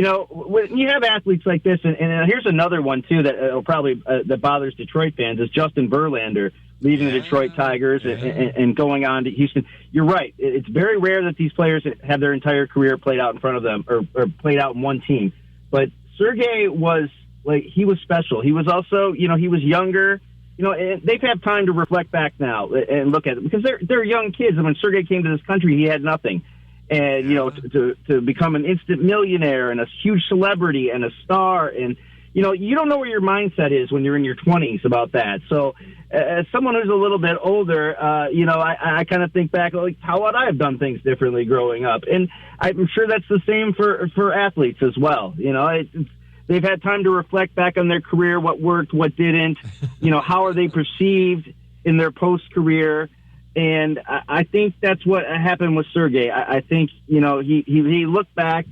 S7: when you have athletes like this, and here's another one too that that bothers Detroit fans is Justin Verlander leaving the Detroit Tigers and going on to Houston. You're right. It's very rare that these players have their entire career played out in front of them or played out in one team. But Sergei was he was special. He was also, he was younger. And they've had time to reflect back now and look at it because they're young kids. And when Sergei came to this country, he had nothing. And, to become an instant millionaire and a huge celebrity and a star. And, you don't know where your mindset is when you're in your 20s about that. So as someone who's a little bit older, I kind of think back, how would I have done things differently growing up? And I'm sure that's the same for athletes as well. They've had time to reflect back on their career, what worked, what didn't, how are they perceived in their post-career. And I think that's what happened with Sergei. I think, he looked back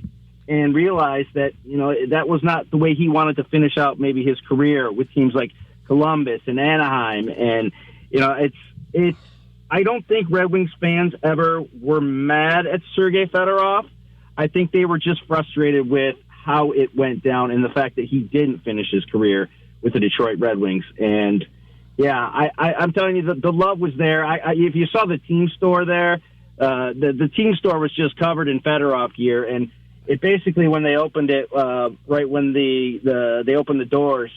S7: and realized that, that was not the way he wanted to finish out maybe his career with teams like Columbus and Anaheim. And, I don't think Red Wings fans ever were mad at Sergei Fedorov. I think they were just frustrated with how it went down and the fact that he didn't finish his career with the Detroit Red Wings. And, I'm telling you, the love was there. If you saw the team store there, the team store was just covered in Fedorov gear, and it basically, when they opened it, right when they opened the doors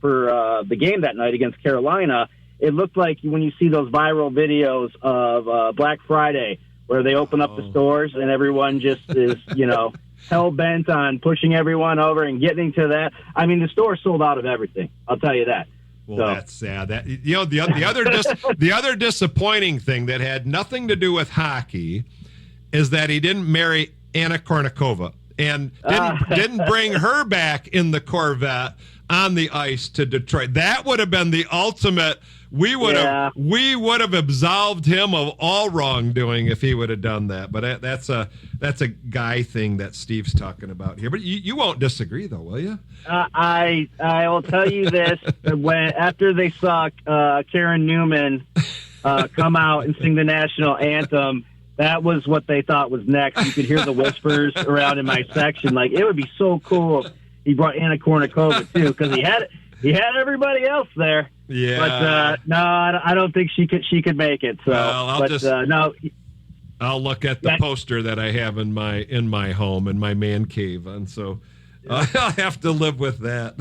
S7: for the game that night against Carolina, it looked like when you see those viral videos of Black Friday where they open up the stores and everyone just is, hell bent on pushing everyone over and getting to that. I mean, the store sold out of everything. I'll tell you that.
S3: Well, that's sad. That the other disappointing thing that had nothing to do with hockey is that he didn't marry Anna Kournikova and didn't bring her back in the Corvette on the ice to Detroit. That would have been the ultimate. We would have absolved him of all wrongdoing if he would have done that. But that's a guy thing that Steve's talking about here. But you won't disagree, though, will you?
S7: I will tell you this: after they saw Karen Newman come out and sing the national anthem, that was what they thought was next. You could hear the whispers around in my section. Like, it would be so cool if he brought Anna Kournikova too, because he had everybody else there.
S3: Yeah.
S7: But no, I don't think she could make it. So,
S3: well, I'll look at the poster that I have in my home in my man cave, and so I'll have to live with that.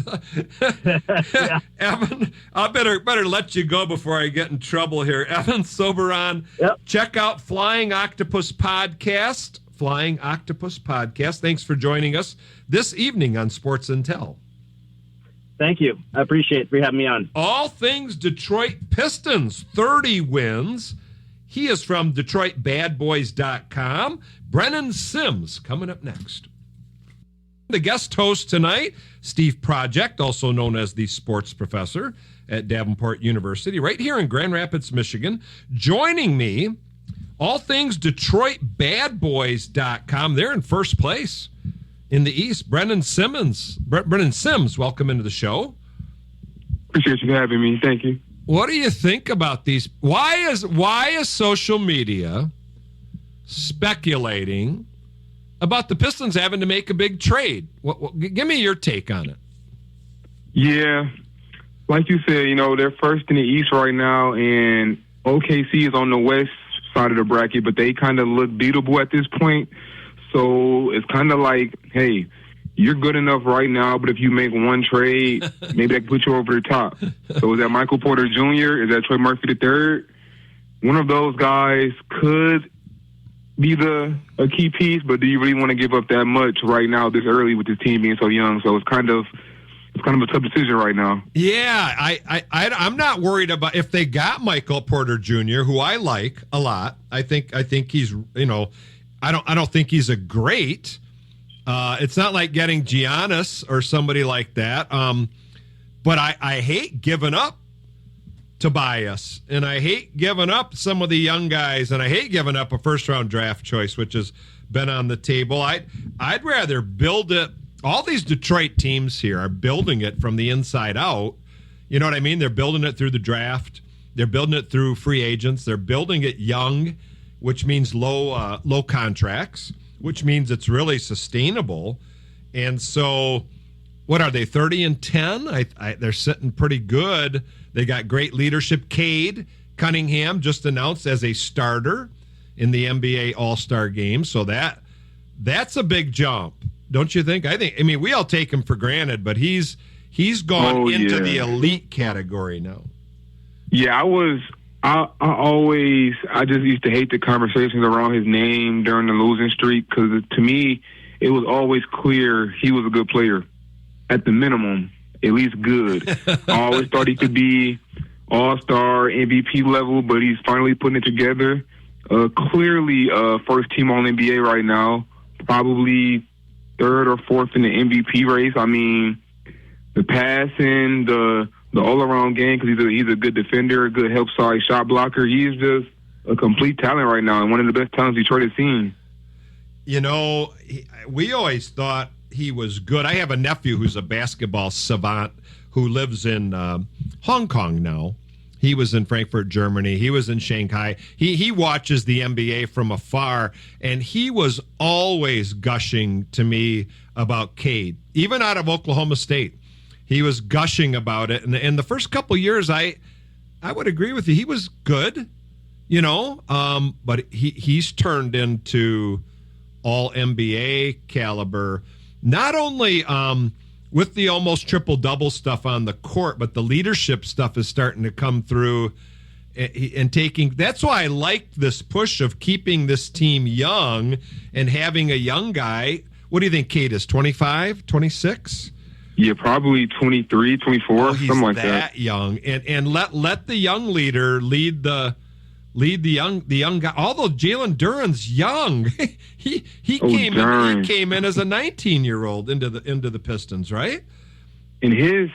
S3: Evan, I better let you go before I get in trouble here. Evan Sabourin, check out Flying Octopus Podcast. Flying Octopus Podcast. Thanks for joining us this evening on Sports Intel.
S7: Thank you. I appreciate it for having me on.
S3: All things Detroit Pistons, 30 wins. He is from DetroitBadBoys.com. Brennan Sims coming up next. The guest host tonight, Steve Project, also known as the sports professor at Davenport University, right here in Grand Rapids, Michigan. Joining me, all things DetroitBadBoys.com. They're in first place in the East. Brennan Sims, welcome into the show.
S8: Appreciate you having me. Thank you.
S3: What do you think about these? Why is social media speculating about the Pistons having to make a big trade? Give me your take on it.
S8: Yeah, like you said, they're first in the East right now, and OKC is on the west side of the bracket, but they kind of look beatable at this point. So it's kind of like, hey, you're good enough right now, but if you make one trade, maybe I can put you over the top. So is that Michael Porter Jr.? Is that Troy Murphy III? One of those guys could be a key piece, but do you really want to give up that much right now this early with this team being so young? So it's kind of a tough decision right now.
S3: Yeah, I'm not worried about if they got Michael Porter Jr., who I like a lot. I think he's, I don't think he's a great. It's not like getting Giannis or somebody like that. But I hate giving up Tobias, and I hate giving up some of the young guys, and I hate giving up a first-round draft choice, which has been on the table. I'd rather build it. All these Detroit teams here are building it from the inside out. You know what I mean? They're building it through the draft. They're building it through free agents. They're building it young, which means low contracts, which means it's really sustainable. And so, what are they, 30-10? They're sitting pretty good. They got great leadership. Cade Cunningham just announced as a starter in the NBA All-Star game. So that's a big jump, don't you think? I mean, we all take him for granted, but he's gone into the elite category now.
S8: Yeah, I just used to hate the conversations around his name during the losing streak because to me, it was always clear he was a good player. At the minimum, at least good. I always thought he could be all-star, MVP level, but he's finally putting it together. Clearly, first team All-NBA right now, probably third or fourth in the MVP race. I mean, the passing, the all-around game, because he's a good defender, a good help-side shot blocker. He's just a complete talent right now and one of the best talents Detroit has seen.
S3: You know, we always thought he was good. I have a nephew who's a basketball savant who lives in Hong Kong now. He was in Frankfurt, Germany. He was in Shanghai. He watches the NBA from afar, and he was always gushing to me about Cade, even out of Oklahoma State. He was gushing about it. And in the first couple years, I would agree with you. He was good, you know, but he's turned into all NBA caliber. Not only with the almost triple-double stuff on the court, but the leadership stuff is starting to come through and taking. That's why I like this push of keeping this team young and having a young guy. What do you think, Kate is 25, 26?
S8: Yeah, probably 23, 24, something like that.
S3: That young, and let the young leader lead the young guy. Although Jalen Duren's young, he came in as a 19-year-old into the Pistons, right?
S8: And his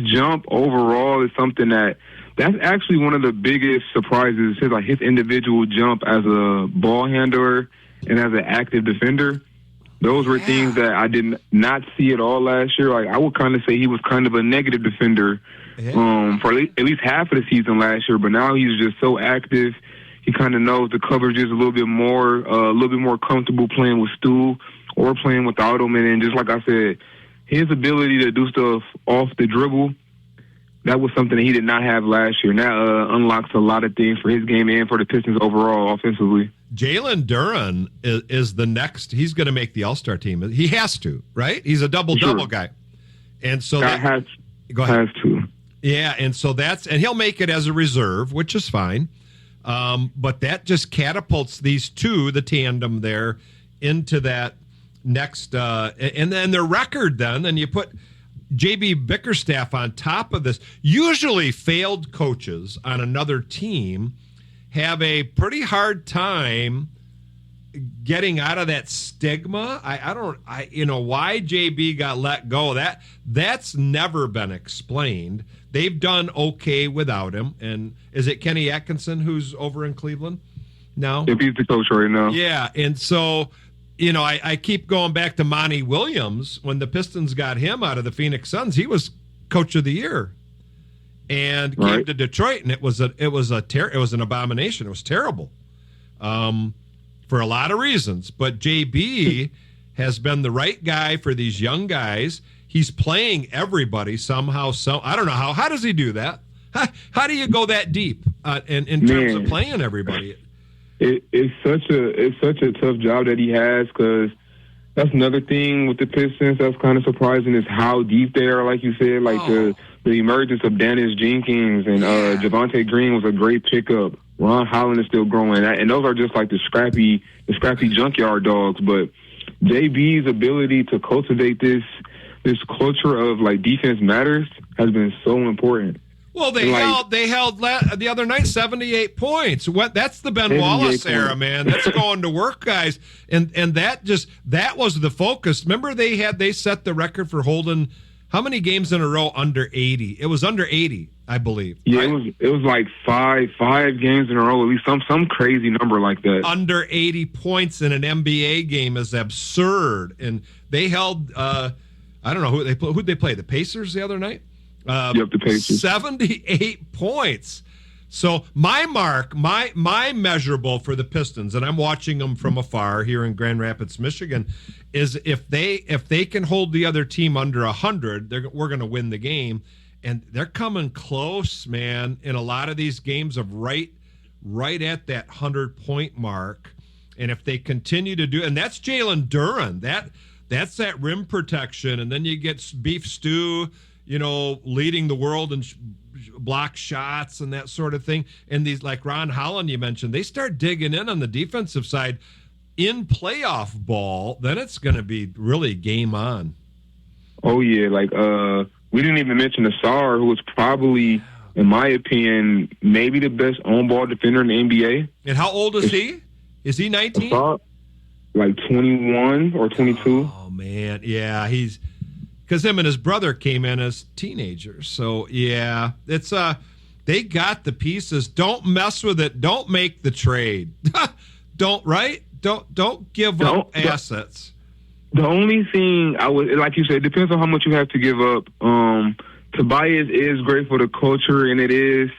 S8: jump overall is something that's actually one of the biggest surprises. His individual jump as a ball handler and as an active defender. Those were things that I did not see at all last year. Like I would kind of say he was kind of a negative defender for at least half of the season last year, but now he's just so active. He kind of knows the coverages a little bit more comfortable playing with Stu or playing without him. And then just like I said, his ability to do stuff off the dribble, that was something that he did not have last year. And that unlocks a lot of things for his game and for the Pistons overall offensively.
S3: Jalen Duren is the next. He's going to make the All-Star team. He has to, right? He's a double-double guy. And so
S8: go ahead. Has to.
S3: Yeah, and so and he'll make it as a reserve, which is fine. But that just catapults these two, the tandem there, into that next and then their record then you put JB Bickerstaff on top of this. Usually failed coaches on another team have a pretty hard time getting out of that stigma. Why JB got let go. That's never been explained. They've done okay without him. And is it Kenny Atkinson who's over in Cleveland now?
S8: If he's the coach right now.
S3: Yeah, and so I keep going back to Monty Williams. When the Pistons got him out of the Phoenix Suns, he was coach of the year. And came to Detroit, and it was an abomination. It was terrible, for a lot of reasons. But JB has been the right guy for these young guys. He's playing everybody somehow. I don't know how. How does he do that? How do you go that deep in terms of playing everybody?
S8: It's such a tough job that he has, because that's another thing with the Pistons that's kind of surprising is how deep they are. Like you said, the emergence of Dennis Jenkins and Javonte Green was a great pickup. Ron Holland is still growing, and those are just like the scrappy junkyard dogs. But JB's ability to cultivate this culture of like defense matters has been so important.
S3: Well, they held the other night 78 points. That's the Ben Wallace era, man. That's going to work, guys. And that was the focus. Remember they set the record for holding how many games in a row under 80? It was under 80, I believe.
S8: Yeah,
S3: right?
S8: it was like five games in a row, at least some crazy number like that.
S3: Under 80 points in an NBA game is absurd. And they held I don't know who'd they play, the Pacers the other night?
S8: The Pacers.
S3: 78 points. So my mark, my measurable for the Pistons, and I'm watching them from afar here in Grand Rapids, Michigan, is if they can hold the other team under 100, we're going to win the game. And they're coming close, man, in a lot of these games of right at that 100-point mark. And if they continue to do, and that's Jalen Duren, that's that rim protection, and then you get Beef Stew, leading the world in block shots and that sort of thing. And these, like Ron Holland you mentioned, they start digging in on the defensive side in playoff ball, then it's going to be really game on.
S8: Oh yeah, we didn't even mention Asar, who was probably, in my opinion, maybe the best on-ball defender in the NBA.
S3: And how old is he? Is he 19?
S8: Asar, 21 or 22.
S3: Oh man, yeah, he's. Because him and his brother came in as teenagers. So, yeah, it's they got the pieces. Don't mess with it. Don't make the trade. Don't give up assets.
S8: The only thing I would, like you said, it depends on how much you have to give up. Tobias is great for the culture, and it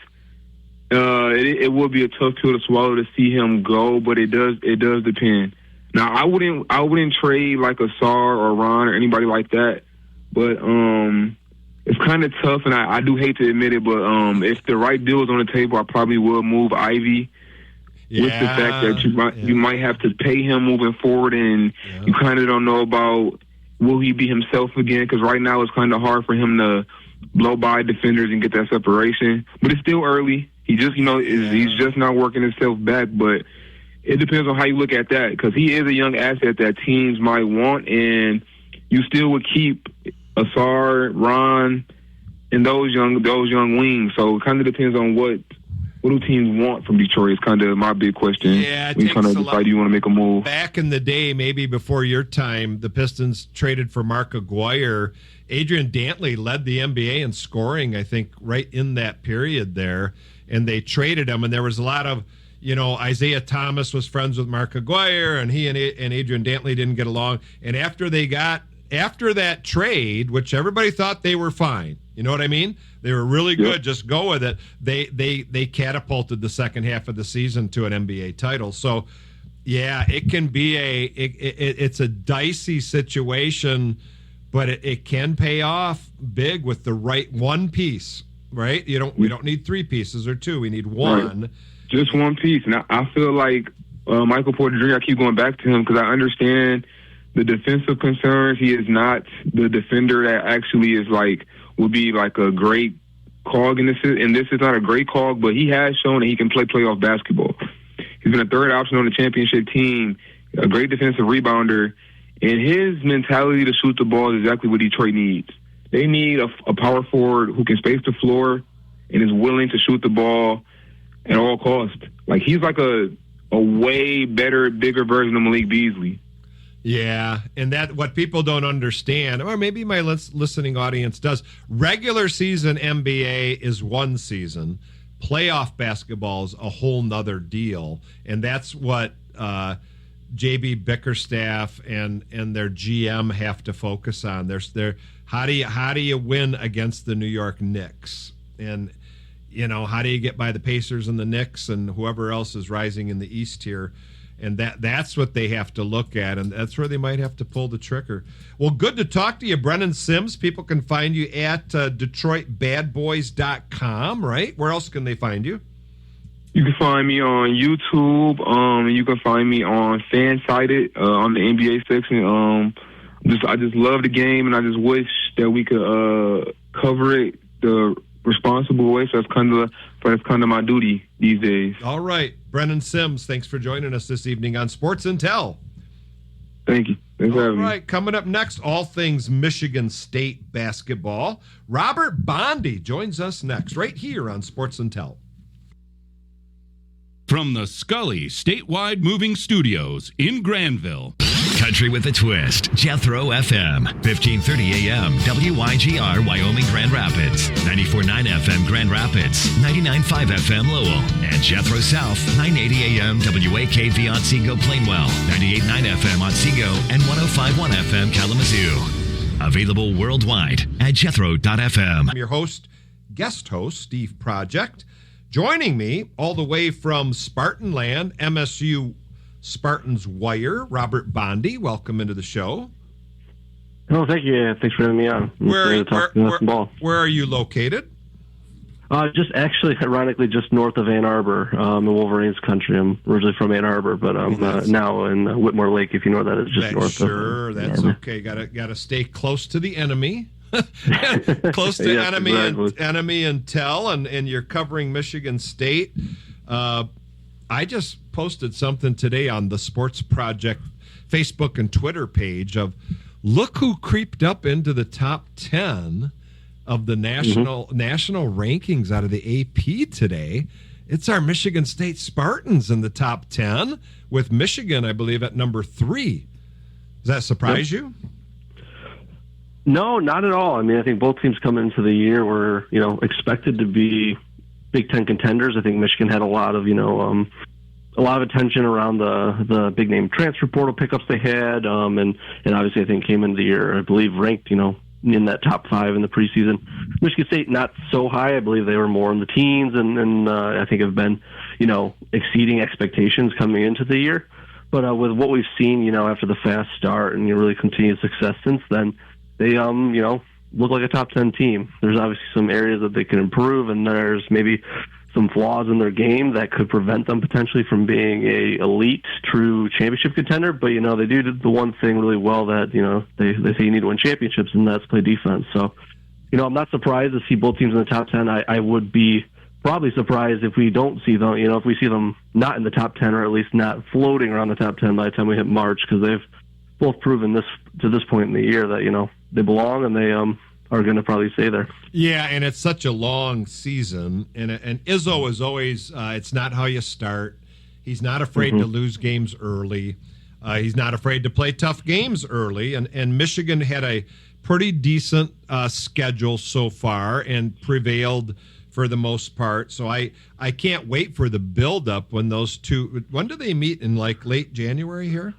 S8: will be a tough pill to swallow to see him go, but it does depend. Now, I wouldn't trade like a Sar or Ron or anybody like that. But it's kind of tough, and I do hate to admit it, but if the right deal is on the table, I probably will move Ivy. With the fact that you might have to pay him moving forward, and you kind of don't know about will he be himself again, because right now it's kind of hard for him to blow by defenders and get that separation. But it's still early. He just, he's just not working himself back, but it depends on how you look at that, because he is a young asset that teams might want, and you still would keep Asar, Ron, and those young wings. So it kind of depends on what do teams want from Detroit is kind of my big question.
S3: Yeah,
S8: when you kind of decide you want to make a move.
S3: Back in the day, maybe before your time, the Pistons traded for Mark Aguirre. Adrian Dantley led the NBA in scoring, I think, right in that period there. And they traded him, and there was a lot of, Isaiah Thomas was friends with Mark Aguirre, and he and Adrian Dantley didn't get along. And after that trade, which everybody thought they were fine, you know what I mean? They were really good. Yep. Just go with it. They catapulted the second half of the season to an NBA title. So, yeah, it can be it's a dicey situation, but it can pay off big with the right one piece, right? We don't need three pieces or two. We need one.
S8: Right. Just one piece. Now, I feel like Michael Porter Jr., I keep going back to him because I understand the defensive concerns. He is not the defender that actually would be like a great cog in this. And this is not a great cog, but he has shown that he can play playoff basketball. He's been a third option on the championship team, a great defensive rebounder, and his mentality to shoot the ball is exactly what Detroit needs. They need a power forward who can space the floor and is willing to shoot the ball at all costs. Like, he's like a way better, bigger version of Malik Beasley.
S3: Yeah, and that what people don't understand, or maybe my listening audience does, regular season NBA is one season. Playoff basketball is a whole nother deal, and that's what JB Bickerstaff and their GM have to focus on. There's how do you win against the New York Knicks, and how do you get by the Pacers and the Knicks and whoever else is rising in the East here. And that's what they have to look at, and that's where they might have to pull the trigger. Well, good to talk to you, Brennan Sims. People can find you at DetroitBadBoys.com, right? Where else can they find you?
S8: You can find me on YouTube. You can find me on Fansided on the NBA section. I just love the game, and I just wish that we could cover it the responsible way. So that's kind of my duty these days.
S3: All right, Brennan Sims, thanks for joining us this evening on Sports Intel.
S8: Thank you. Thanks for having me.
S3: All right, coming up next, all things Michigan State basketball. Robert Bondy joins us next, right here on Sports Intel.
S9: From the Scully Statewide Moving Studios in Granville.
S10: Country with a twist. Jethro FM. 1530 AM. WYGR Wyoming Grand Rapids. 94.9 FM Grand Rapids. 99.5 FM Lowell. And Jethro South. 980 AM. WAKV Otsego Plainwell. 98.9 FM Otsego. And 105.1 FM Kalamazoo. Available worldwide at jethro.fm.
S3: I'm your host, guest host, Steve Project. Joining me all the way from Spartan Land, MSU Spartans Wire, Robert Bondy. Welcome into the show.
S11: Oh, thank you. Thanks for having me on.
S3: Where are you located?
S11: Just actually, ironically, just north of Ann Arbor, in Wolverines country. I'm originally from Ann Arbor, but I'm now in Whitmore Lake, if you know where that is, just north of.
S3: Sure, that's okay. Got to stay close to the enemy. Close to
S11: yes,
S3: enemy
S11: exactly.
S3: enemy intel, and you're covering Michigan State. I just posted something today on the Sports Project Facebook and Twitter page of look who creeped up into the top 10 of the national rankings out of the AP today. It's our Michigan State Spartans in the top 10, with Michigan, I believe, at number 3. Does that surprise you?
S11: No, not at all. I mean, I think both teams coming into the year were, expected to be Big Ten contenders. I think Michigan had a lot of attention around the big name transfer portal pickups they had, and obviously I think came into the year, I believe, ranked, in that top 5 in the preseason. Michigan State not so high. I believe they were more in the teens, and I think have been, exceeding expectations coming into the year. But with what we've seen, after the fast start and really continued success since then, they, look like a top 10 team. There's obviously some areas that they can improve, and there's maybe some flaws in their game that could prevent them potentially from being a elite, true championship contender. But, they do the one thing really well that, they say you need to win championships, and that's play defense. So, I'm not surprised to see both teams in the top 10. I would be probably surprised if we don't see them, if we see them not in the top 10, or at least not floating around the top 10 by the time we hit March, because they've both proven to this point in the year that, they belong, and they are going to probably stay there.
S3: Yeah, and it's such a long season, and Izzo is always, it's not how you start. He's not afraid to lose games early. He's not afraid to play tough games early, and Michigan had a pretty decent schedule so far and prevailed for the most part. So I can't wait for the build-up when those two, when do they meet, in like late January here?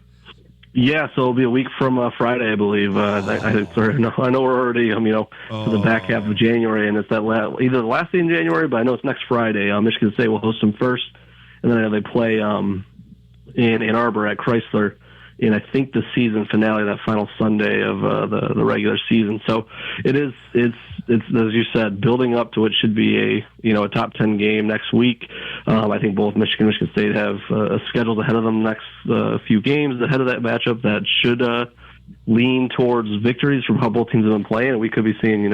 S11: Yeah, so it'll be a week from Friday, I believe. I know we're already, to the back half of January, and it's either the last day in January, but I know it's next Friday. Michigan State will host them first, and then they play in Ann Arbor at Chrysler in, I think, the season finale, that final Sunday of the regular season. So it's as you said, building up to what should be a top 10 game next week. I think both Michigan and Michigan State have schedules ahead of them next few games ahead of that matchup that should lean towards victories from how both teams have been playing, and we could be seeing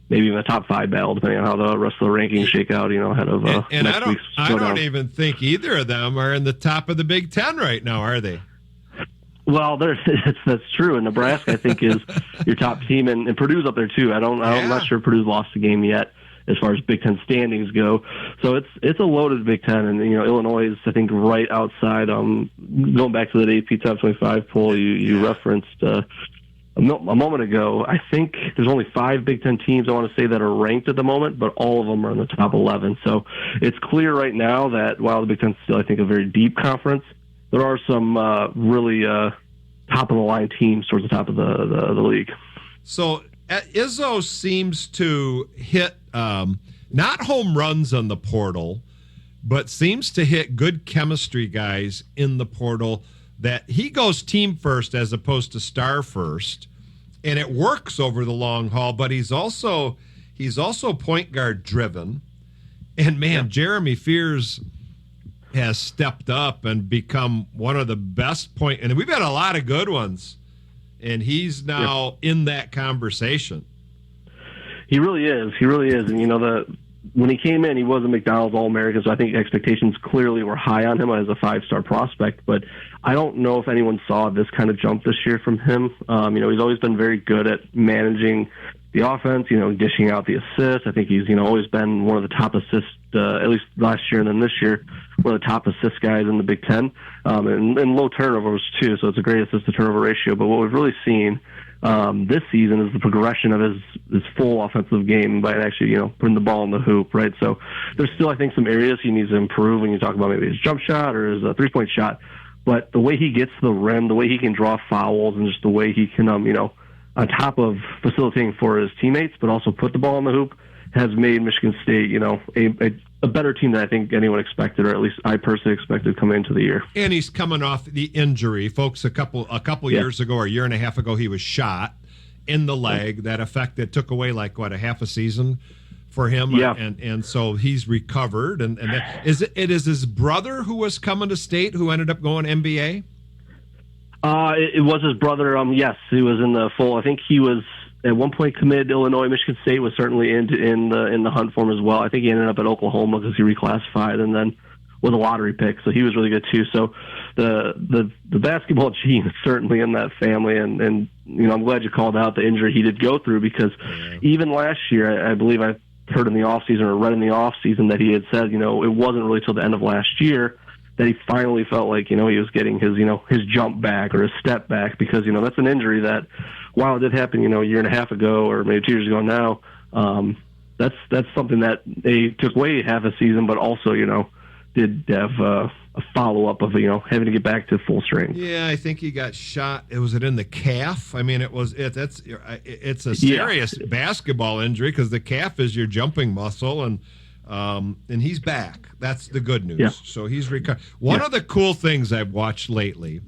S11: maybe even a top 5 battle, depending on how the rest of the rankings shake out, ahead of next week's showdown.
S3: I don't even think either of them are in the top of the Big Ten right now, are they?
S11: Well, that's true. And Nebraska, I think, is your top team, and Purdue's up there too. I'm not sure Purdue's lost a game yet as far as Big Ten standings go. So it's a loaded Big Ten, and Illinois is, I think, right outside. Going back to that AP Top 25 poll you referenced a moment ago, I think there's only 5 Big Ten teams I want to say that are ranked at the moment, but all of them are in the top 11. So it's clear right now that while the Big Ten is still, I think, a very deep conference, there are some really top-of-the-line teams towards the top of the league.
S3: So Izzo seems to hit not home runs on the portal, but seems to hit good chemistry guys in the portal, that he goes team first as opposed to star first, and it works over the long haul. But he's also point guard driven, and man, Jeremy Fears has stepped up and become one of the best point, and we've had a lot of good ones, and he's now in that conversation.
S11: He really is. And when he came in, he was a McDonald's All-American, so I think expectations clearly were high on him as a 5-star prospect, but I don't know if anyone saw this kind of jump this year from him. He's always been very good at managing the offense, dishing out the assists. I think he's, always been one of the top assists, at least last year and then this year, one of the top assist guys in the Big Ten, and low turnovers too. So it's a great assist to turnover ratio. But what we've really seen this season is the progression of his full offensive game by actually, putting the ball in the hoop, right? So there's still, I think, some areas he needs to improve when you talk about maybe his jump shot or his 3-point shot. But the way he gets to the rim, the way he can draw fouls, and just the way he can, on top of facilitating for his teammates, but also put the ball in the hoop, has made Michigan State, a a better team than I think anyone expected, or at least I personally expected coming into the year.
S3: And he's coming off the injury, folks. A couple years ago, or a year and a half ago, he was shot in the leg. That took away a half a season for him.
S11: Yeah.
S3: And so he's recovered. And is his brother who was coming to state who ended up going NBA?
S11: It was his brother. Yes, he was in the full. I think he was at one point committed to Illinois. Michigan State was certainly in the hunt for him as well. I think he ended up at Oklahoma because he reclassified and then was a lottery pick. So he was really good too. So the basketball gene is certainly in that family. And I'm glad you called out the injury he did go through, because even last year, I believe I heard in the offseason or read in the offseason that he had said, it wasn't really till the end of last year that he finally felt like, he was getting his jump back or his step back, because, that's an injury that, while it did happen, a year and a half ago or maybe 2 years ago now, that's something that they took away half a season, but also, did have a follow-up of, having to get back to full strength.
S3: Yeah, I think he got shot. Was it in the calf? I mean, it's a serious basketball injury, because the calf is your jumping muscle, and he's back. That's the good news.
S11: Yeah.
S3: So he's recovered. One of the cool things I've watched lately,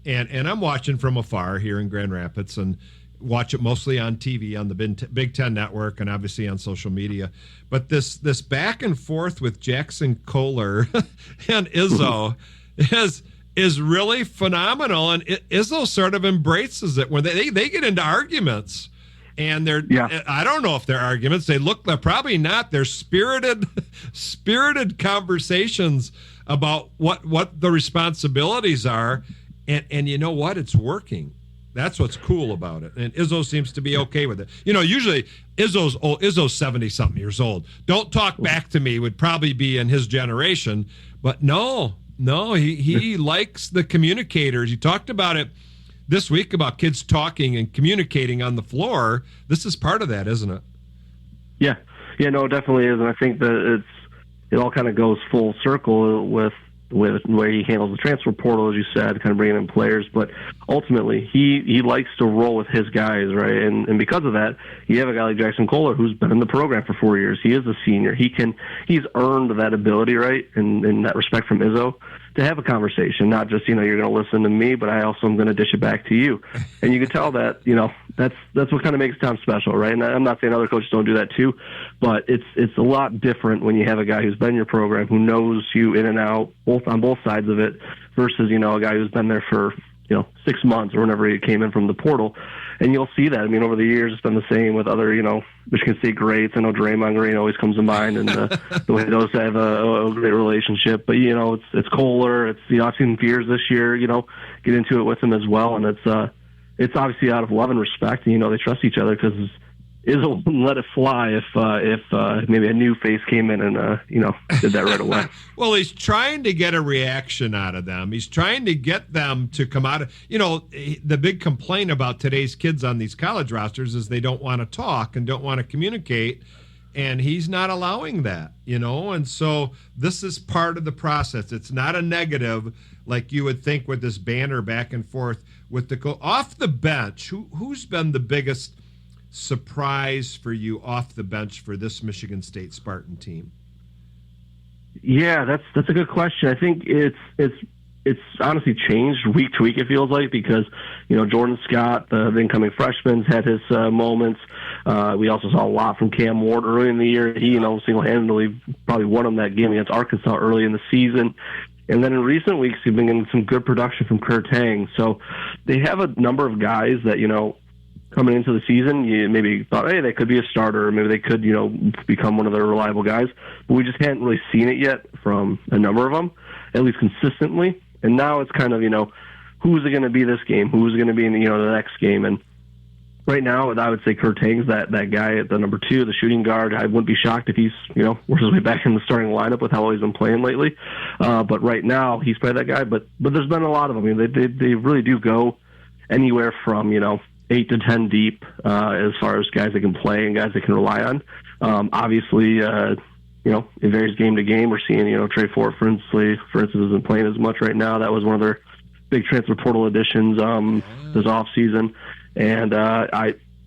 S3: and I'm watching from afar here in Grand Rapids, and watch it mostly on TV on the Big Ten Network and obviously on social media. But this back and forth with Jackson Kohler and Izzo is really phenomenal, and Izzo sort of embraces it when they get into arguments. And I don't know if they're arguments. They're probably not. They're spirited conversations about what the responsibilities are. And you know what? It's working. That's what's cool about it. And Izzo seems to be okay with it. Usually Izzo's 70-something years old. Don't talk back to me would probably be in his generation. But no, he likes the communicators. You talked about it this week about kids talking and communicating on the floor. This is part of that, isn't it?
S11: Yeah, no, it definitely is. And I think that it all kind of goes full circle with the way he handles the transfer portal, as you said, kind of bringing in players. But ultimately, he likes to roll with his guys, right? And because of that, you have a guy like Jackson Kohler who's been in the program for 4 years. He is a senior. He's earned that ability, right, and that respect from Izzo to have a conversation, not just, you're going to listen to me, but I also am going to dish it back to you. And you can tell that, that's what kind of makes Tom special, right? And I'm not saying other coaches don't do that too, but it's a lot different when you have a guy who's been in your program, who knows you in and out, on both sides of it, versus, a guy who's been there for, 6 months or whenever he came in from the portal. And you'll see that. I mean, over the years, it's been the same with other, Michigan State greats. I know Draymond Green always comes to mind, and the way those have a great relationship. But, it's Kohler. It's I've seen Fears this year, get into it with him as well. And it's obviously out of love and respect. And, they trust each other, because Izzo wouldn't let it fly if maybe a new face came in and did that right away.
S3: Well, he's trying to get a reaction out of them. He's trying to get them to come out of, the big complaint about today's kids on these college rosters is they don't want to talk and don't want to communicate, and he's not allowing that, and so this is part of the process. It's not a negative like you would think with this banner back and forth with off the bench. Who's been the biggest surprise for you off the bench for this Michigan State Spartan team?
S11: Yeah, that's a good question. I think it's honestly changed week to week, it feels like, because Jordan Scott, the incoming freshman, had his moments. We also saw a lot from Cam Ward early in the year. He single-handedly probably won them that game against Arkansas early in the season. And then in recent weeks, he's been getting some good production from Kurt Tang. So they have a number of guys that coming into the season, you maybe thought, hey, they could be a starter, or maybe they could, become one of their reliable guys. But we just hadn't really seen it yet from a number of them, at least consistently. And now it's kind of, who's it going to be this game? Who's it going to be in the next game? And right now, I would say Kurt Tang's that guy at the number 2, the shooting guard. I wouldn't be shocked if he's, works his way back in the starting lineup with how well he's been playing lately. But right now, he's probably that guy. But there's been a lot of them. I mean, they really do go anywhere from, 8 to 10 deep as far as guys that can play and guys that can rely on. Obviously, it varies game to game. We're seeing, Trey Fort, for instance, isn't playing as much right now. That was one of their big transfer portal additions this offseason. And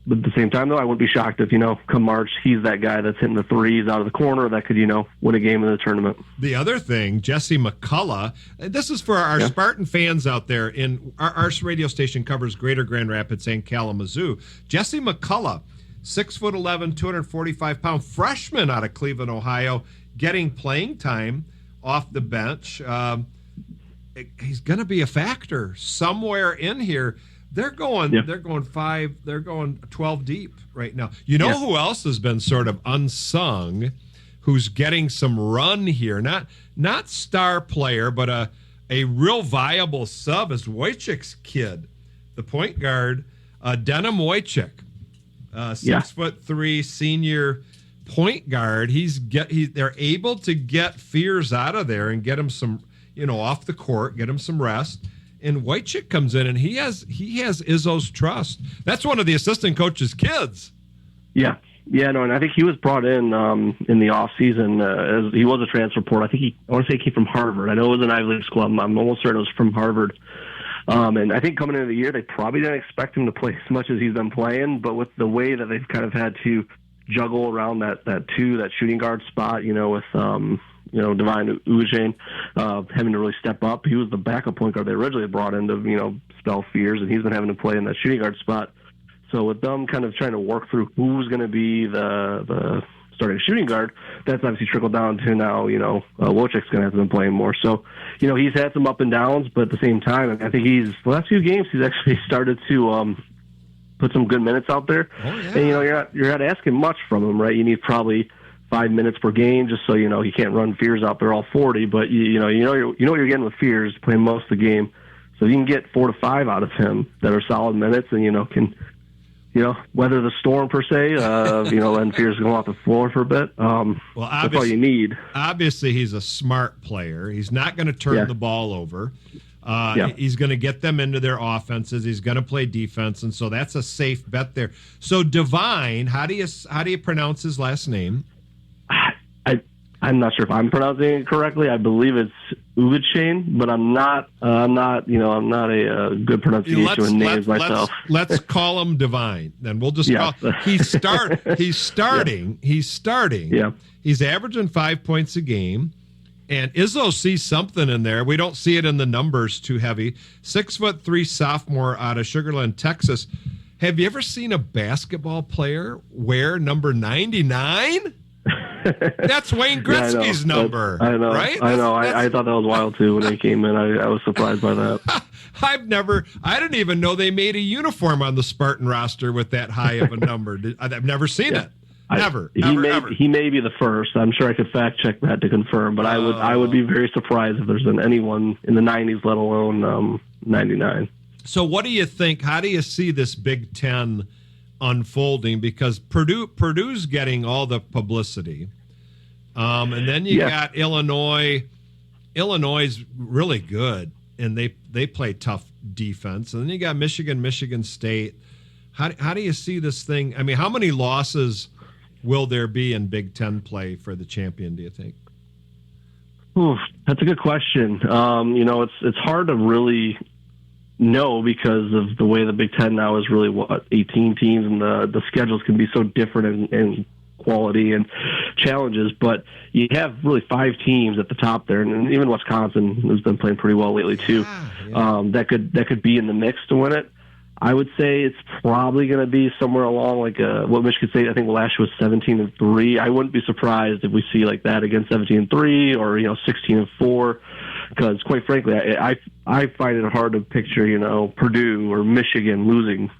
S11: But at the same time, though, I wouldn't be shocked if, come March, he's that guy that's hitting the threes out of the corner that could, win a game in the tournament.
S3: The other thing, Jesse McCullough, this is for our Spartan fans out there. In our radio station covers Greater Grand Rapids and Kalamazoo. Jesse McCullough, 6'11", 245-pound freshman out of Cleveland, Ohio, getting playing time off the bench. He's going to be a factor somewhere in here. They're going 12 deep right now. You know who else has been sort of unsung, who's getting some run here? Not star player, but a real viable sub is Wojcik's kid, the point guard, Denim Wojcik, 6'3" senior point guard. They're able to get Fears out of there and get him some, off the court, get him some rest. And Wojcik comes in, and he has Izzo's trust. That's one of the assistant coach's kids.
S11: Yeah, and I think he was brought in the off season as he was a transfer portal. I want to say he came from Harvard. I know it was an Ivy League school. I'm almost certain it was from Harvard. And I think coming into the year, they probably didn't expect him to play as much as he's been playing. But with the way that they've kind of had to juggle around that shooting guard spot, with Divine Ujane having to really step up. He was the backup point guard they originally brought in to, spell Fears, and he's been having to play in that shooting guard spot. So with them kind of trying to work through who's going to be the starting shooting guard, that's obviously trickled down to now, Wojcik's going to have to be playing more. So, he's had some up and downs, but at the same time, I think the last few games, he's actually started to put some good minutes out there. Oh, yeah. And, you're not asking much from him, right? You need probably 5 minutes per game, just so he can't run Fears out there all 40. But you know what you're getting with Fears playing most of the game, so you can get 4 to 5 out of him that are solid minutes, and can weather the storm per se. And Fears go off the floor for a bit. That's all you need.
S3: Obviously, he's a smart player. He's not going to turn the ball over. He's going to get them into their offenses. He's going to play defense, and so that's a safe bet there. So Divine, how do you pronounce his last name?
S11: I'm not sure if I'm pronouncing it correctly. I believe it's Uvicane, but I'm not a good pronunciation of names myself.
S3: Let's call him Divine. Then we'll just call. He's starting. Yeah. He's averaging 5 points a game, and Izzo sees something in there. We don't see it in the numbers too heavy. 6'3" sophomore out of Sugar Land, Texas. Have you ever seen a basketball player wear number 99? That's Wayne Gretzky's number.
S11: I know.
S3: Right?
S11: I know. I thought that was wild too when they came in. I was surprised by that.
S3: I didn't even know they made a uniform on the Spartan roster with that high of a number. I've never seen it. Never.
S11: He may be the first. I'm sure I could fact check that to confirm, but I would be very surprised if there's been anyone in the 90s, let alone 99.
S3: So what do you think? How do you see this Big Ten unfolding? Because Purdue's getting all the publicity, and then you got Illinois. Illinois is really good, and they play tough defense. And then you got Michigan State. How do you see this thing? I mean, how many losses will there be in Big Ten play for the champion, do you think?
S11: Ooh, that's a good question. It's hard to really know because of the way the Big Ten now is really 18 teams, and the schedules can be so different in quality and challenges. But you have really 5 teams at the top there, and even Wisconsin has been playing pretty well lately too. That could be in the mix to win it. I would say it's probably going to be somewhere along like what Michigan State, I think last year was 17-3. I wouldn't be surprised if we see like that again, 17-3 or 16-4. Because quite frankly, I find it hard to picture Purdue or Michigan losing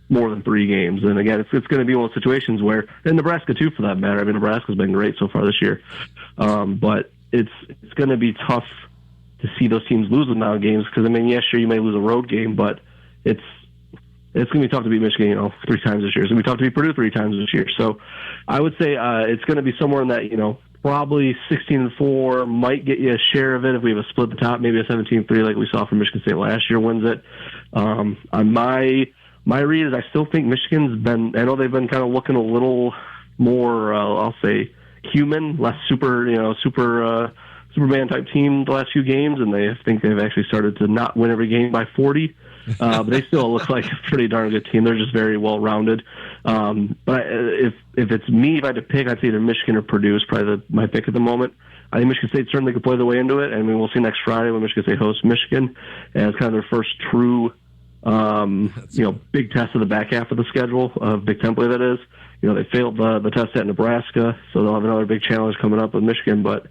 S11: more than 3 games. And again, it's going to be one of those situations where, and Nebraska too for that matter. I mean, Nebraska's been great so far this year, but it's going to be tough to see those teams lose amount of games. Because I mean, sure you may lose a road game, but it's going to be tough to beat Michigan, 3 times this year. It's going to be tough to beat Purdue 3 times this year. So I would say it's going to be somewhere in that, probably 16-4 might get you a share of it if we have a split the top, maybe a 17-3 like we saw from Michigan State last year wins it. On my read is I still think Michigan's been, I know they've been kind of looking a little more, I'll say, human, less Superman type team the last few games, and I think they've actually started to not win every game by 40. but they still look like a pretty darn good team. They're just very well rounded. But if it's me, if I had to pick, I'd say either Michigan or Purdue is probably my pick at the moment. I think Michigan State certainly could play their way into it, and we'll see next Friday when Michigan State hosts Michigan, and it's kind of their first true, big test of the back half of the schedule of Big Ten play. That is, they failed the test at Nebraska, so they'll have another big challenge coming up with Michigan. But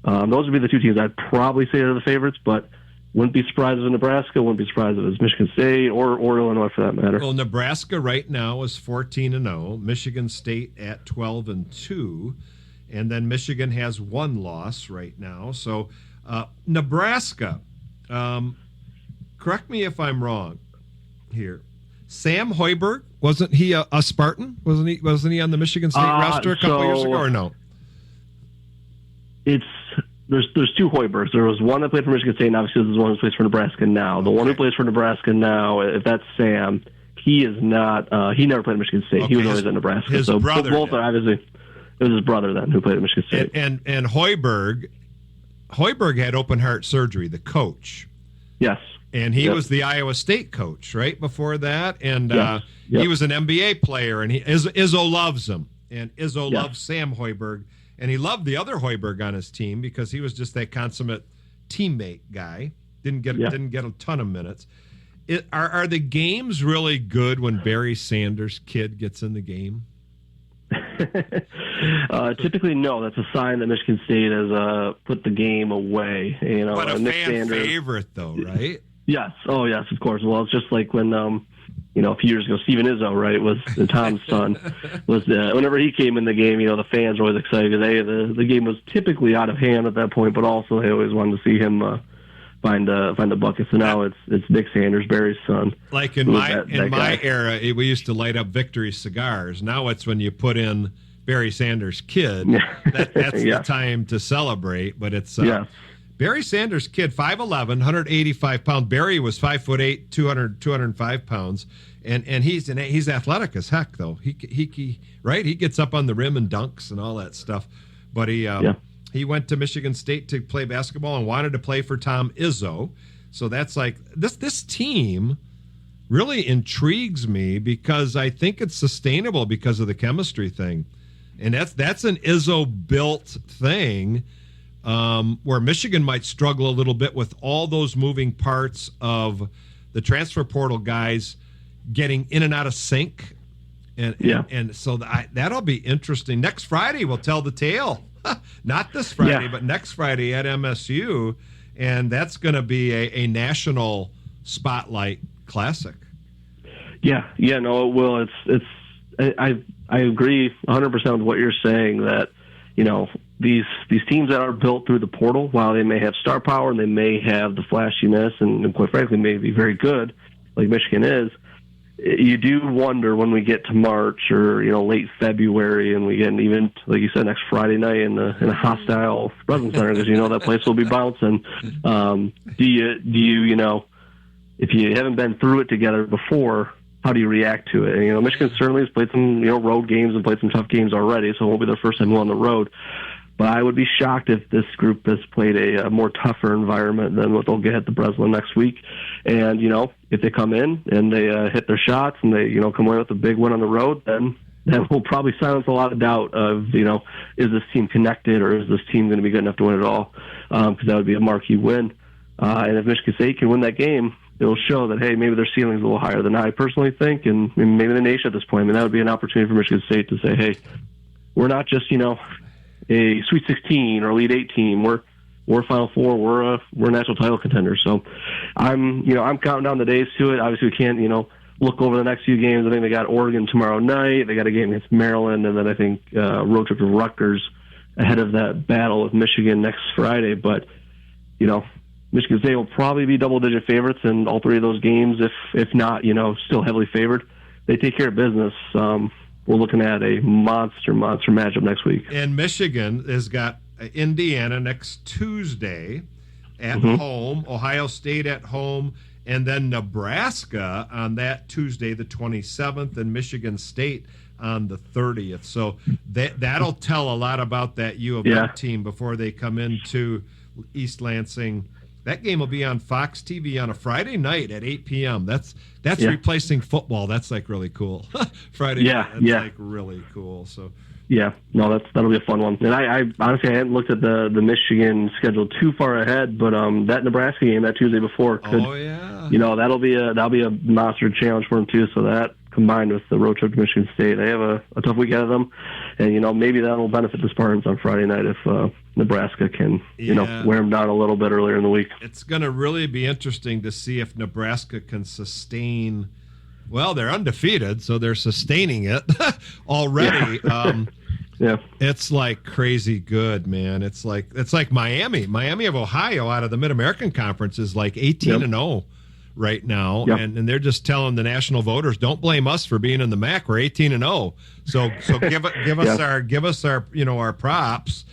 S11: those would be the two teams I'd probably say are the favorites, but wouldn't be surprised if it's Nebraska, wouldn't be surprised if it's Michigan State or Illinois for that matter.
S3: Well, Nebraska right now is 14-0, Michigan State at 12-2, and then Michigan has one loss right now. So Nebraska, correct me if I'm wrong here. Sam Hoiberg, wasn't he a Spartan? Wasn't he on the Michigan State roster a couple years ago or no?
S11: There's two Hoibergs. There was one that played for Michigan State, and obviously this is one who plays for Nebraska now. The one who plays for Nebraska now, if that's Sam, he is not. He never played at Michigan State.
S3: Okay,
S11: he was always at Nebraska.
S3: His
S11: so
S3: brother
S11: both are obviously. It was his brother then who played at Michigan State.
S3: And Hoiberg had open heart surgery. The coach.
S11: Yes.
S3: And he was the Iowa State coach right before that, and he was an NBA player. And Izzo loves him, and Izzo loves Sam Hoiberg. And he loved the other Hoiberg on his team because he was just that consummate teammate guy. Didn't get a ton of minutes. Are the games really good when Barry Sanders' kid gets in the game?
S11: Typically, no. That's a sign that Michigan State has put the game away.
S3: But a
S11: Nick
S3: fan
S11: Sanders,
S3: favorite, though, right?
S11: Yes. Oh, yes. Of course. Well, it's just like when a few years ago, Steven Izzo, right, was Tom's son. Was whenever he came in the game, the fans were always excited because the game was typically out of hand at that point, but also they always wanted to see him find the bucket. So now it's Nick Sanders, Barry's son.
S3: Like in my era, we used to light up Victory cigars. Now it's when you put in Barry Sanders' kid. That's the time to celebrate. But it's Barry Sanders' kid, 5'11", 185 pounds. Barry was 5'8", 205 pounds. And he's athletic as heck, though. He gets up on the rim and dunks and all that stuff. But he went to Michigan State to play basketball and wanted to play for Tom Izzo. So that's like this team really intrigues me because I think it's sustainable because of the chemistry thing, and that's an Izzo built thing. Where Michigan might struggle a little bit with all those moving parts of the transfer portal guys getting in and out of sync. And so that'll be interesting. Next Friday we'll tell the tale. Not this Friday, but next Friday at MSU. And that's going to be a national spotlight classic. No, it will. I agree 100% with what you're saying that, these teams that are built through the portal, while they may have star power and they may have the flashiness and quite frankly may be very good, like Michigan is, you do wonder when we get to March or late February and we get even, like you said, next Friday night in a hostile Breslin Center because that place will be bouncing. Do you if you haven't been through it together before, how do you react to it? And, Michigan certainly has played some road games and played some tough games already, so it won't be their first time on the road. But I would be shocked if this group has played a more tougher environment than what they'll get at the Breslin next week. And, if they come in and they hit their shots and they, come away with a big win on the road, then that will probably silence a lot of doubt of, is this team connected or is this team going to be good enough to win it all? Because that would be a marquee win. And if Michigan State can win that game, it'll show that, hey, maybe their ceiling's a little higher than I personally think, and maybe the nation at this point. That would be an opportunity for Michigan State to say, hey, we're not just, a Sweet 16 or Elite 8 team. We're Final Four. We're a national title contender. So I'm counting down the days to it. Obviously, we can't, look over the next few games. I think they got Oregon tomorrow night. They got a game against Maryland, and then I think road trip to Rutgers ahead of that battle with Michigan next Friday. But, Michigan State will probably be double-digit favorites in all three of those games, if not, still heavily favored. They take care of business. We're looking at a monster matchup next week. And Michigan has got Indiana next Tuesday at home, Ohio State at home, and then Nebraska on that Tuesday, the 27th, and Michigan State on the 30th. So that'll tell a lot about that U of M team before they come into East Lansing. That game will be on Fox TV on a Friday night at 8 p.m. That's replacing football. That's like really cool. Friday night. That's like really cool. So
S11: yeah, no, that'll be a fun one. And I honestly I hadn't looked at the Michigan schedule too far ahead, but that Nebraska game that Tuesday before could, that'll be a monster challenge for them too. So that combined with the road trip to Michigan State, they have a tough week ahead of them, and maybe that'll benefit the Spartans on Friday night if Nebraska can wear them down a little bit earlier in the week.
S3: It's going to really be interesting to see if Nebraska can sustain. Well, they're undefeated, so they're sustaining it already. Yeah. It's like crazy good, man. It's like Miami. Miami of Ohio out of the Mid-American Conference is like 18-0 right now, and they're just telling the national voters, don't blame us for being in the MAC. We're 18-0. So give us our our props.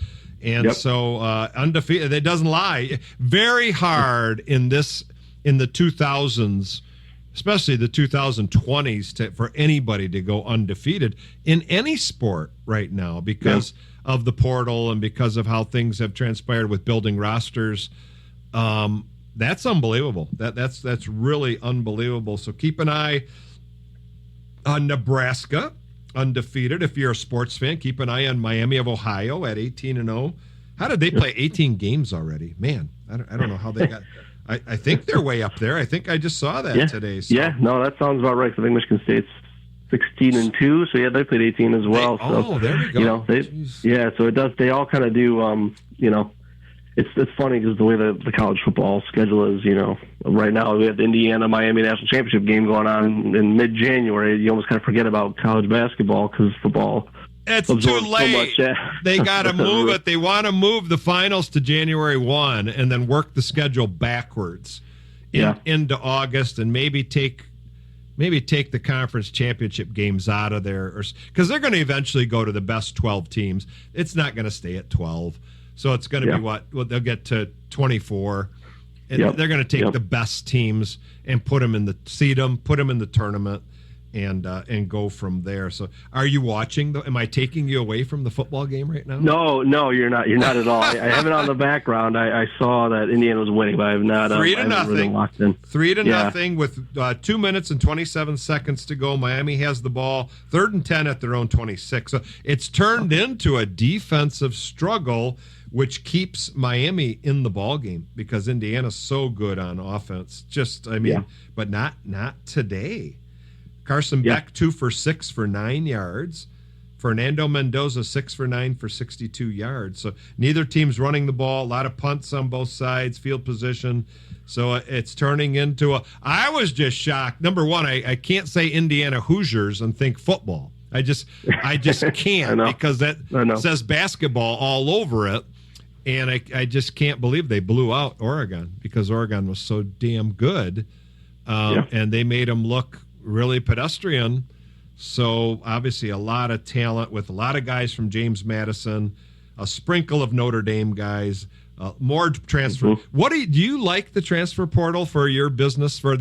S3: And so undefeated. It doesn't lie. Very hard in the 2000s. Especially the 2020s, for anybody to go undefeated in any sport right now because of the portal and because of how things have transpired with building rosters. That's unbelievable. That's really unbelievable. So keep an eye on Nebraska, undefeated. If you're a sports fan, keep an eye on Miami of Ohio at 18-0. How did they play 18 games already? Man, I don't know how they got. I think they're way up there. I think I just saw that today. So. Yeah,
S11: no, that sounds about right. I think Michigan State's 16-2, so they played 18 as well.
S3: There we go.
S11: So it does. They all kind of do. It's funny because the way the college football schedule is. Right now we have the Indiana-Miami national championship game going on in mid-January. You almost kind of forget about college basketball because football.
S3: It's too late. So much, They got to move it. They want to move the finals to January 1 and then work the schedule backwards into August and maybe take the conference championship games out of there, because they're going to eventually go to the best 12 teams. It's not going to stay at 12. So it's going to be they'll get to 24. And they're going to take the best teams and put them in the tournament. And go from there. So, are you watching? Am I taking you away from the football game right now?
S11: No, you're not. You're not at all. I have it on the background. I saw that Indiana was winning, but I have not.
S3: 3-0.
S11: Really locked in.
S3: 3-0 with 2 minutes and 27 seconds to go. Miami has the ball, 3rd and 10 at their own 26. So it's turned into a defensive struggle, which keeps Miami in the ball game because Indiana's so good on offense. But not today. Carson Beck 2 for 6 for 9 yards. Fernando Mendoza 6 for 9 for 62 yards. So neither team's running the ball. A lot of punts on both sides, field position. So it's turning into I was just shocked. Number one, I can't say Indiana Hoosiers and think football. I just can't because that says basketball all over it. And I just can't believe they blew out Oregon because Oregon was so damn good. And they made them look really pedestrian. So obviously a lot of talent with a lot of guys from James Madison, a sprinkle of Notre Dame guys, more transfer. What do you like the transfer portal for your business for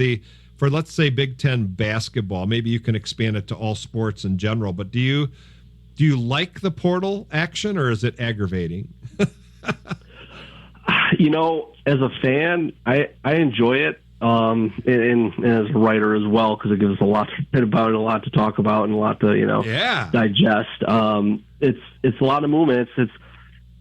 S3: let's say Big Ten basketball? Maybe you can expand it to all sports in general, but do you like the portal action or is it aggravating?
S11: As a fan, I enjoy it. And as a writer as well, because it gives us a lot to talk about and a lot to digest. It's a lot of movement. It's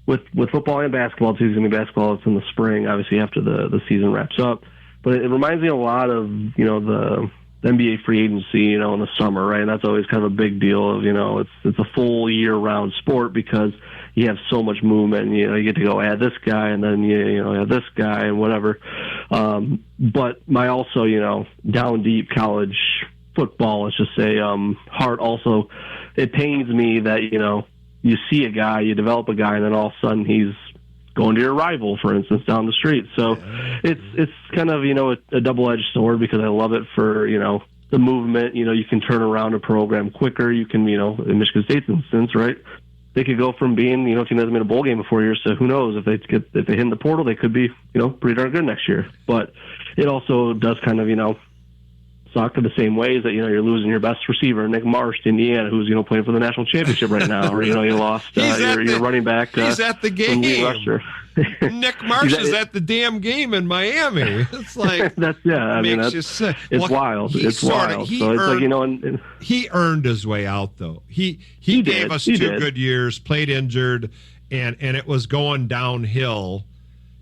S11: with football and basketball too. It's gonna be basketball. It's in the spring, obviously after the season wraps up. But it reminds me a lot of the NBA free agency in the summer, right? And that's always kind of a big deal of it's a full year round sport because you have so much movement. And, you get to go add this guy and then you add this guy and whatever. But my also down deep college football, let's just say heart also, it pains me that you see a guy, you develop a guy, and then all of a sudden he's going to your rival, for instance, down the street. So it's kind of a double-edged sword because I love it for the movement. You can turn around a program quicker. You can in Michigan State's instance, right? They could go from being, a team that hasn't been in a bowl game in 4 years to who knows if they hit in the portal, they could be, pretty darn good next year. But it also does kind of, sucked in the same ways that, you're losing your best receiver, Nick Marsh, to Indiana, who's, playing for the national championship right now, or, you lost your running back.
S3: He's at the game. Nick Marsh is at the damn game in Miami. It's like,
S11: that's,
S3: makes you sick.
S11: It's wild. It's wild. So it's like, and
S3: he earned his way out, though. He gave us two good years, played injured, and it was going downhill.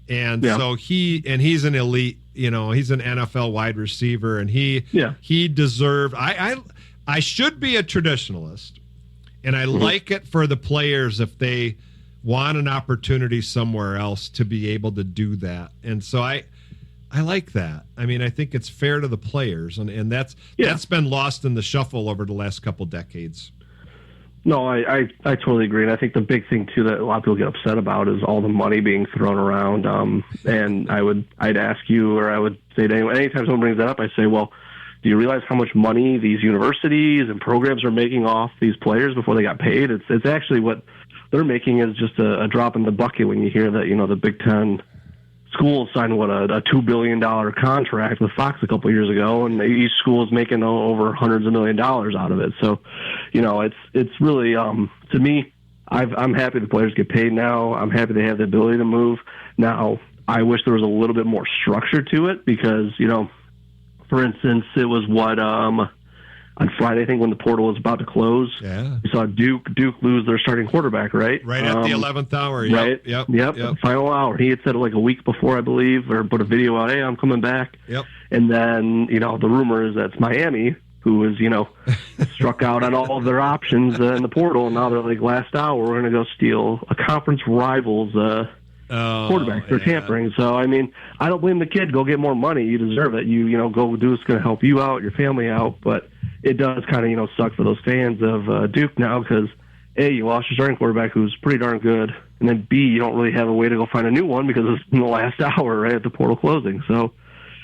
S3: And so he's an elite, he's an NFL wide receiver, and he deserved. I should be a traditionalist, and I like it for the players if they want an opportunity somewhere else to be able to do that. And so I like that. I mean, I think it's fair to the players, and that's been lost in the shuffle over the last couple decades.
S11: No, I totally agree. And I think the big thing, too, that a lot of people get upset about is all the money being thrown around. And I'd ask you, or I would say to anyone, anytime someone brings that up, I say, well, do you realize how much money these universities and programs are making off these players before they got paid? It's actually what they're making is just a drop in the bucket when you hear that, the Big Ten schools signed a $2 billion contract with Fox a couple of years ago, and each school is making over hundreds of $1 million out of it. So, it's really, to me, I'm happy the players get paid now. I'm happy they have the ability to move. Now, I wish there was a little bit more structure to it because, for instance, it was on Friday, I think, when the portal was about to close, we saw Duke lose their starting quarterback, right?
S3: Right at the 11th hour. Yep,
S11: right? Yep. Final hour. He had said it like a week before, I believe, or put a video out, hey, I'm coming back.
S3: Yep.
S11: And then, the rumor is that it's Miami who is, struck out on all of their options in the portal, and now they're like, last hour, we're going to go steal a conference rival's quarterback for tampering. So, I mean, I don't blame the kid. Go get more money. You deserve it. You go do what's going to help you out, your family out, but it does kind of, suck for those fans of Duke now because, A, you lost your starting quarterback who's pretty darn good, and then, B, you don't really have a way to go find a new one because it's in the last hour right at the portal closing. So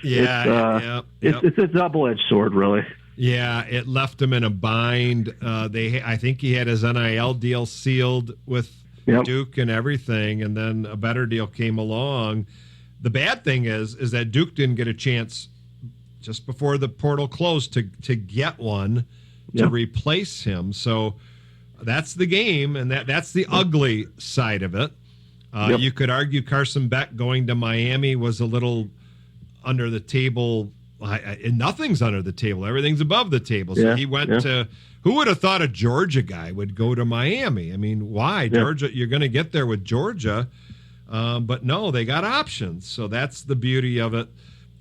S11: it's a double-edged sword, really.
S3: Yeah, it left him in a bind. I think he had his NIL deal sealed with Duke and everything, and then a better deal came along. The bad thing is that Duke didn't get a chance just before the portal closed to get one to replace him. So that's the game, and that's the ugly side of it. You could argue Carson Beck going to Miami was a little under the table. Nothing's under the table. Everything's above the table. So he went to – who would have thought a Georgia guy would go to Miami? I mean, why? Georgia, you're going to get there with Georgia. But no, they got options. So that's the beauty of it.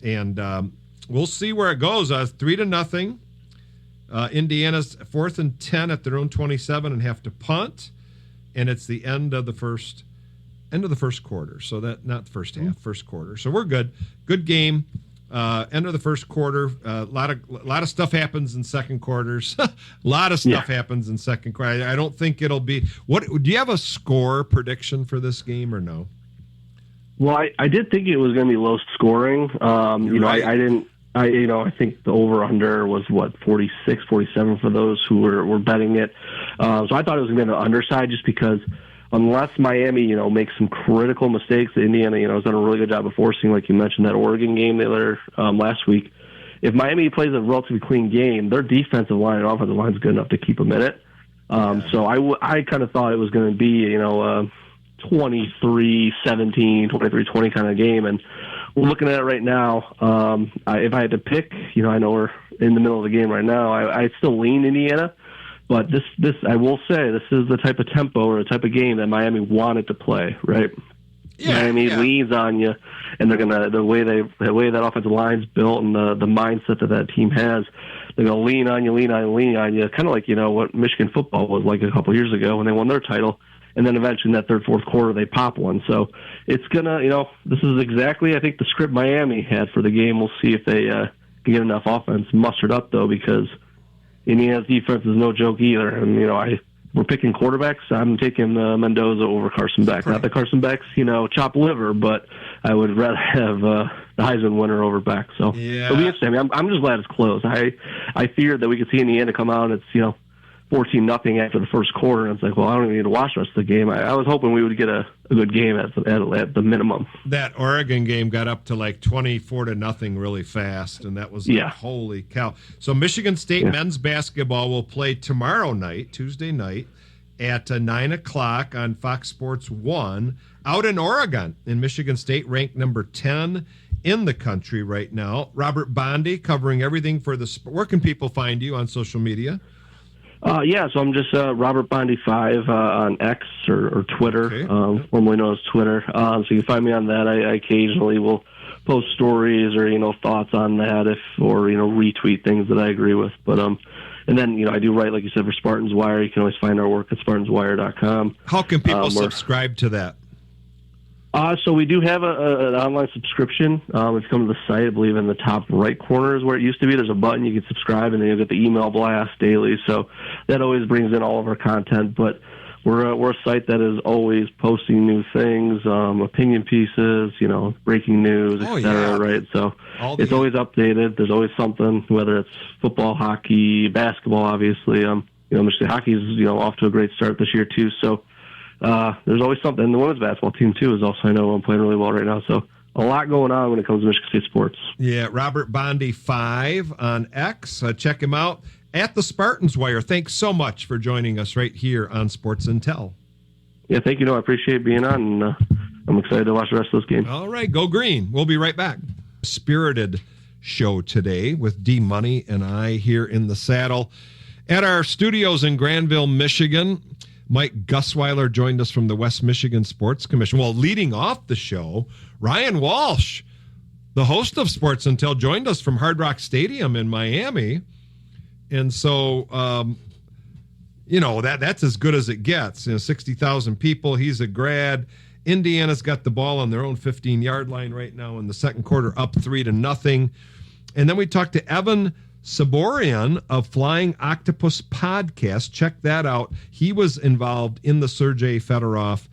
S3: And we'll see where it goes. 3-0. Indiana's 4th and 10 at their own 27 and have to punt. And it's the end of the first quarter. So that not the first half, first quarter. So we're good. Good game. End of the first quarter. A lot of stuff happens in second quarters. A lot of stuff happens in second quarter. I don't think it'll be. What do you have a score prediction for this game or no?
S11: Well, I did think it was going to be low scoring. Right. I didn't. I think the over/under was 46, 47 for those who were betting it. So I thought it was going to be on the underside just because. Unless Miami, makes some critical mistakes, Indiana, has done a really good job of forcing, like you mentioned, that Oregon game last week. If Miami plays a relatively clean game, their defensive line and offensive line is good enough to keep them in it. So I kind of thought it was going to be, 23-17, 23-20 kind of game. And we're looking at it right now. If I had to pick, I know we're in the middle of the game right now, I still lean Indiana. But this, I will say, this is the type of tempo or the type of game that Miami wanted to play, right? Miami leans on you, and they're gonna the way that offensive line's built and the mindset that team has, they're gonna lean on you, kind of like what Michigan football was like a couple years ago when they won their title, and then eventually in that third, fourth quarter they pop one. So it's gonna, this is exactly I think the script Miami had for the game. We'll see if they can get enough offense mustered up though, because Indiana's defense is no joke either. And, we're picking quarterbacks. I'm taking Mendoza over Carson Beck. Not that Carson Beck's, chopped liver, but I would rather have the Heisman winner over Beck. So it'll be interesting. I'm just glad it's close. I feared that we could see Indiana come out and it's, 14-0 after the first quarter, and it's like, well, I don't even need to watch the rest of the game. I was hoping we would get a good game at the minimum.
S3: That Oregon game got up to like 24-0 really fast, and that was like, holy cow. So Michigan State men's basketball will play tomorrow night, Tuesday night, at 9 o'clock on Fox Sports 1 out in Oregon. In Michigan State, ranked number 10 in the country right now. Robert Bondy covering everything for the sport. Where can people find you on social media?
S11: So I'm just Robert Bondy 5 on X or Twitter, formerly known as Twitter. So you can find me on that. I occasionally will post stories or thoughts on that or retweet things that I agree with. But and then I do write, like you said, for Spartans Wire. You can always find our work at SpartansWire.com.
S3: How can people subscribe to that?
S11: So we do have an online subscription. If you come to the site, I believe in the top right corner is where it used to be. There's a button you can subscribe, and then you'll get the email blast daily. So that always brings in all of our content. But we're a site that is always posting new things, opinion pieces, breaking news, etc. Right? So it's always updated. There's always something, whether it's football, hockey, basketball. Obviously, Michigan hockey is off to a great start this year too. So. There's always something. And the women's basketball team, too, is also, I know, playing really well right now. So a lot going on when it comes to Michigan State sports.
S3: Yeah, Robert Bondy 5 on X. Check him out at the Spartans Wire. Thanks so much for joining us right here on Sports Intel.
S11: Yeah, thank you. I appreciate being on, and I'm excited to watch the rest of this game.
S3: All right, go green. We'll be right back. Spirited show today with D Money and I here in the saddle at our studios in Granville, Michigan. Mike Guswiler joined us from the West Michigan Sports Commission. Well, leading off the show, Ryan Walsh, the host of Sports Intel, joined us from Hard Rock Stadium in Miami. And so, that's as good as it gets. 60,000 people. He's a grad. Indiana's got the ball on their own 15-yard line right now in the second quarter, up 3-0. And then we talked to Evan Sabourin of Flying Octopus Podcast. Check that out. He was involved in the Sergei Fedorov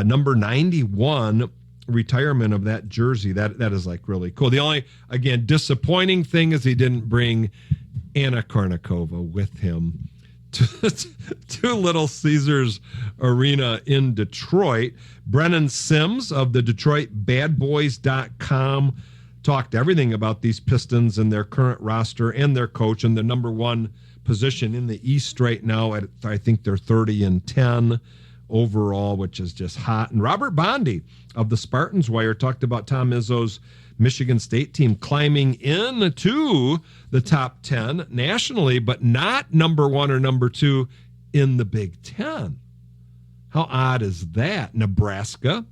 S3: number 91 retirement of that jersey. That is like really cool. The only, again, disappointing thing is he didn't bring Anna Kournikova with him to Little Caesars Arena in Detroit. Brennan Sims of the DetroitBadBoys.com talked everything about these Pistons and their current roster and their coach and the number one position in the East right now. I think they're 30-10 overall, which is just hot. And Robert Bondy of the Spartans Wire talked about Tom Izzo's Michigan State team climbing into the top 10 nationally, but not number 1 or number 2 in the Big Ten. How odd is that? Nebraska,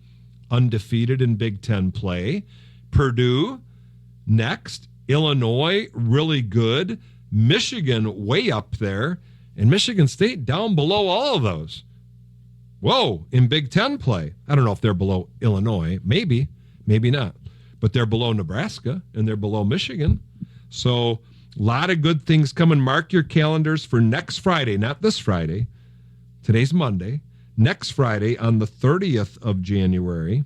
S3: undefeated in Big Ten play. Purdue, next. Illinois, really good. Michigan, way up there. And Michigan State down below all of those. Whoa, in Big Ten play. I don't know if they're below Illinois. Maybe, maybe not. But they're below Nebraska, and they're below Michigan. So a lot of good things coming. Mark your calendars for next Friday, not this Friday. Today's Monday. Next Friday on the 30th of January,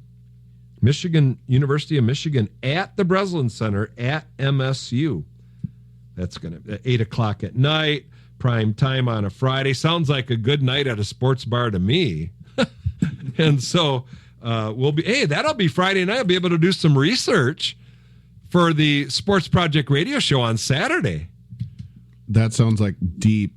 S3: University of Michigan at the Breslin Center at MSU. That's going to 8 o'clock at night, prime time on a Friday. Sounds like a good night at a sports bar to me. And so that'll be Friday night. I'll be able to do some research for the Sports Project radio show on Saturday.
S5: That sounds like deep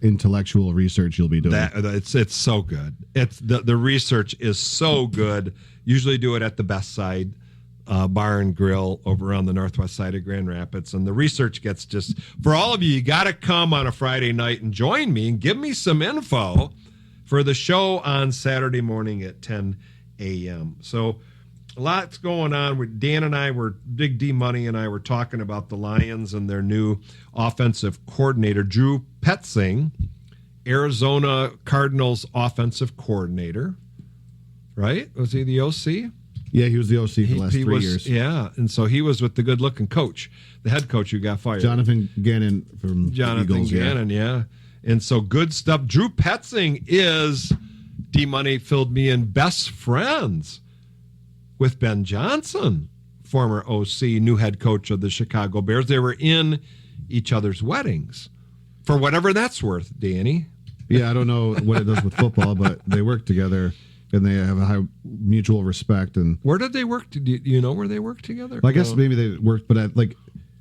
S5: intellectual research you'll be doing.
S3: It's so good. It's the research is so good. Usually do it at the Best Side Bar and Grill over on the northwest side of Grand Rapids. And the research gets just, for all of you, you got to come on a Friday night and join me and give me some info for the show on Saturday morning at 10 a.m. So lots going on. Dan and I were, Big D Money and I were talking about the Lions and their new offensive coordinator, Drew Petzing, Arizona Cardinals offensive coordinator. Right? Was he the OC?
S5: Yeah, he was the OC for the last 3 years.
S3: Yeah, and so he was with the good-looking coach, the head coach who got fired.
S5: Jonathan Gannon from Eagles,
S3: Gannon, yeah. And so good stuff. Drew Petzing is, D-Money filled me in, best friends with Ben Johnson, former OC, new head coach of the Chicago Bears. They were in each other's weddings. for whatever that's worth, Danny.
S5: Yeah, I don't know what it does with football, but they work together and they have a high mutual respect. And
S3: where did they work? Do you know where they work together?
S5: Well, I guess maybe they worked, but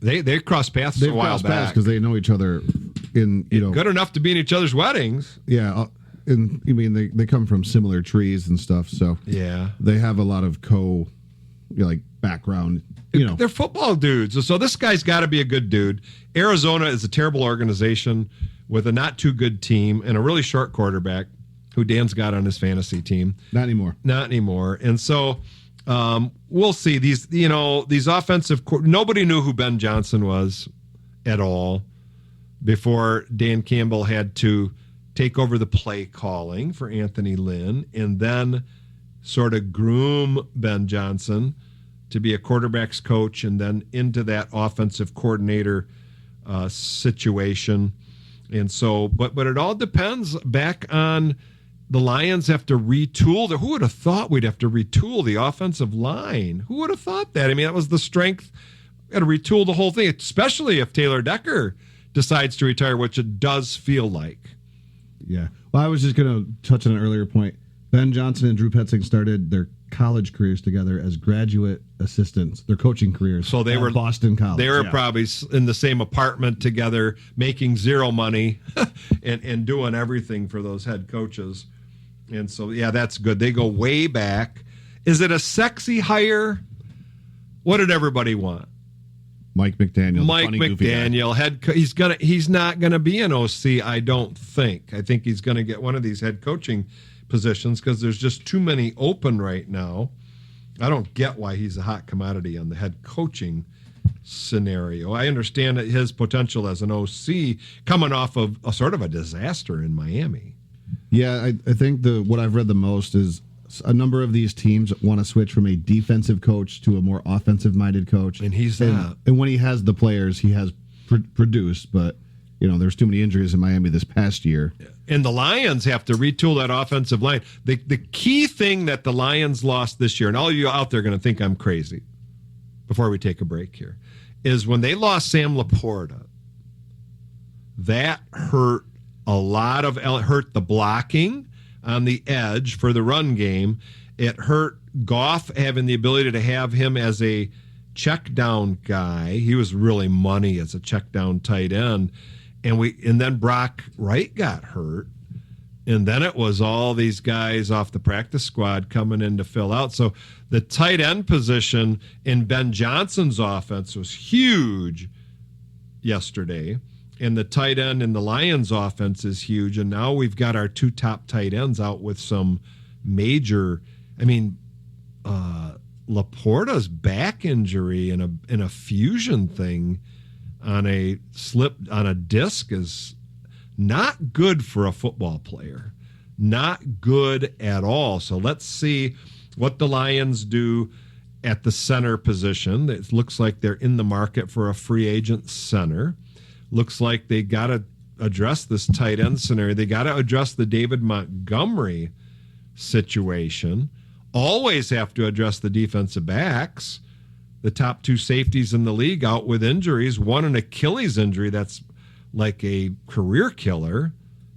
S3: they crossed paths a while back
S5: because they know each other
S3: good enough to be in each other's weddings.
S5: Yeah, and I mean they come from similar trees and stuff, so
S3: yeah,
S5: they have a lot of background.
S3: They're football dudes, so this guy's got to be a good dude. Arizona is a terrible organization with a not too good team and a really short quarterback who Dan's got on his fantasy team.
S5: Not anymore.
S3: And so we'll see these offensive. Nobody knew who Ben Johnson was at all before Dan Campbell had to take over the play calling for Anthony Lynn and then sort of groom Ben Johnson to be a quarterback's coach and then into that offensive coordinator situation. And so, but it all depends back on the Lions have to retool. Who would have thought we'd have to retool the offensive line? Who would have thought that? I mean, that was the strength. Got to retool the whole thing, especially if Taylor Decker decides to retire, which it does feel like.
S5: Yeah. Well, I was just going to touch on an earlier point. Ben Johnson and Drew Petzing started their college careers together as graduate assistants, their coaching careers.
S3: So they were
S5: Boston College.
S3: They were probably in the same apartment together, making zero money and doing everything for those head coaches. And so, yeah, that's good. They go way back. Is it a sexy hire? What did everybody want?
S5: Mike McDaniel.
S3: Mike McDaniel, he's not gonna be an OC, I don't think. I think he's gonna get one of these head coaching positions because there's just too many open right now. I don't get why he's a hot commodity on the head coaching scenario. I understand that his potential as an OC coming off of a sort of a disaster in Miami.
S5: Yeah, I think what I've read the most is a number of these teams want to switch from a defensive coach to a more offensive-minded coach.
S3: And he's that.
S5: And when he has the players, he has produced, but there's too many injuries in Miami this past year.
S3: And the Lions have to retool that offensive line. The key thing that the Lions lost this year, and all you out there are going to think I'm crazy before we take a break here, is when they lost Sam Laporta, that hurt hurt the blocking on the edge for the run game. It hurt Goff having the ability to have him as a check down guy. He was really money as a check down tight end. And then Brock Wright got hurt. And then it was all these guys off the practice squad coming in to fill out. So the tight end position in Ben Johnson's offense was huge yesterday. And the tight end in the Lions offense is huge. And now we've got our two top tight ends out with some major, Laporta's back injury and a fusion thing on a disc is not good for a football player. Not good at all. So let's see what the Lions do at the center position. It looks like they're in the market for a free agent center. Looks like they got to address this tight end scenario. They got to address the David Montgomery situation. Always have to address the defensive backs. The top two safeties in the league out with injuries. One an Achilles injury that's like a career killer,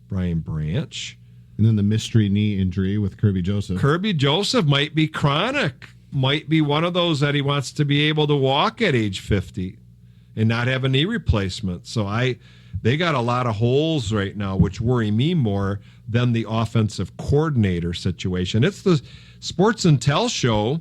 S3: Brian Branch.
S5: And then the mystery knee injury with Kirby Joseph.
S3: Kirby Joseph might be chronic. Might be one of those that he wants to be able to walk at age 50 and not have a knee replacement. So they got a lot of holes right now, which worry me more than the offensive coordinator situation. It's the Sports and Tell show.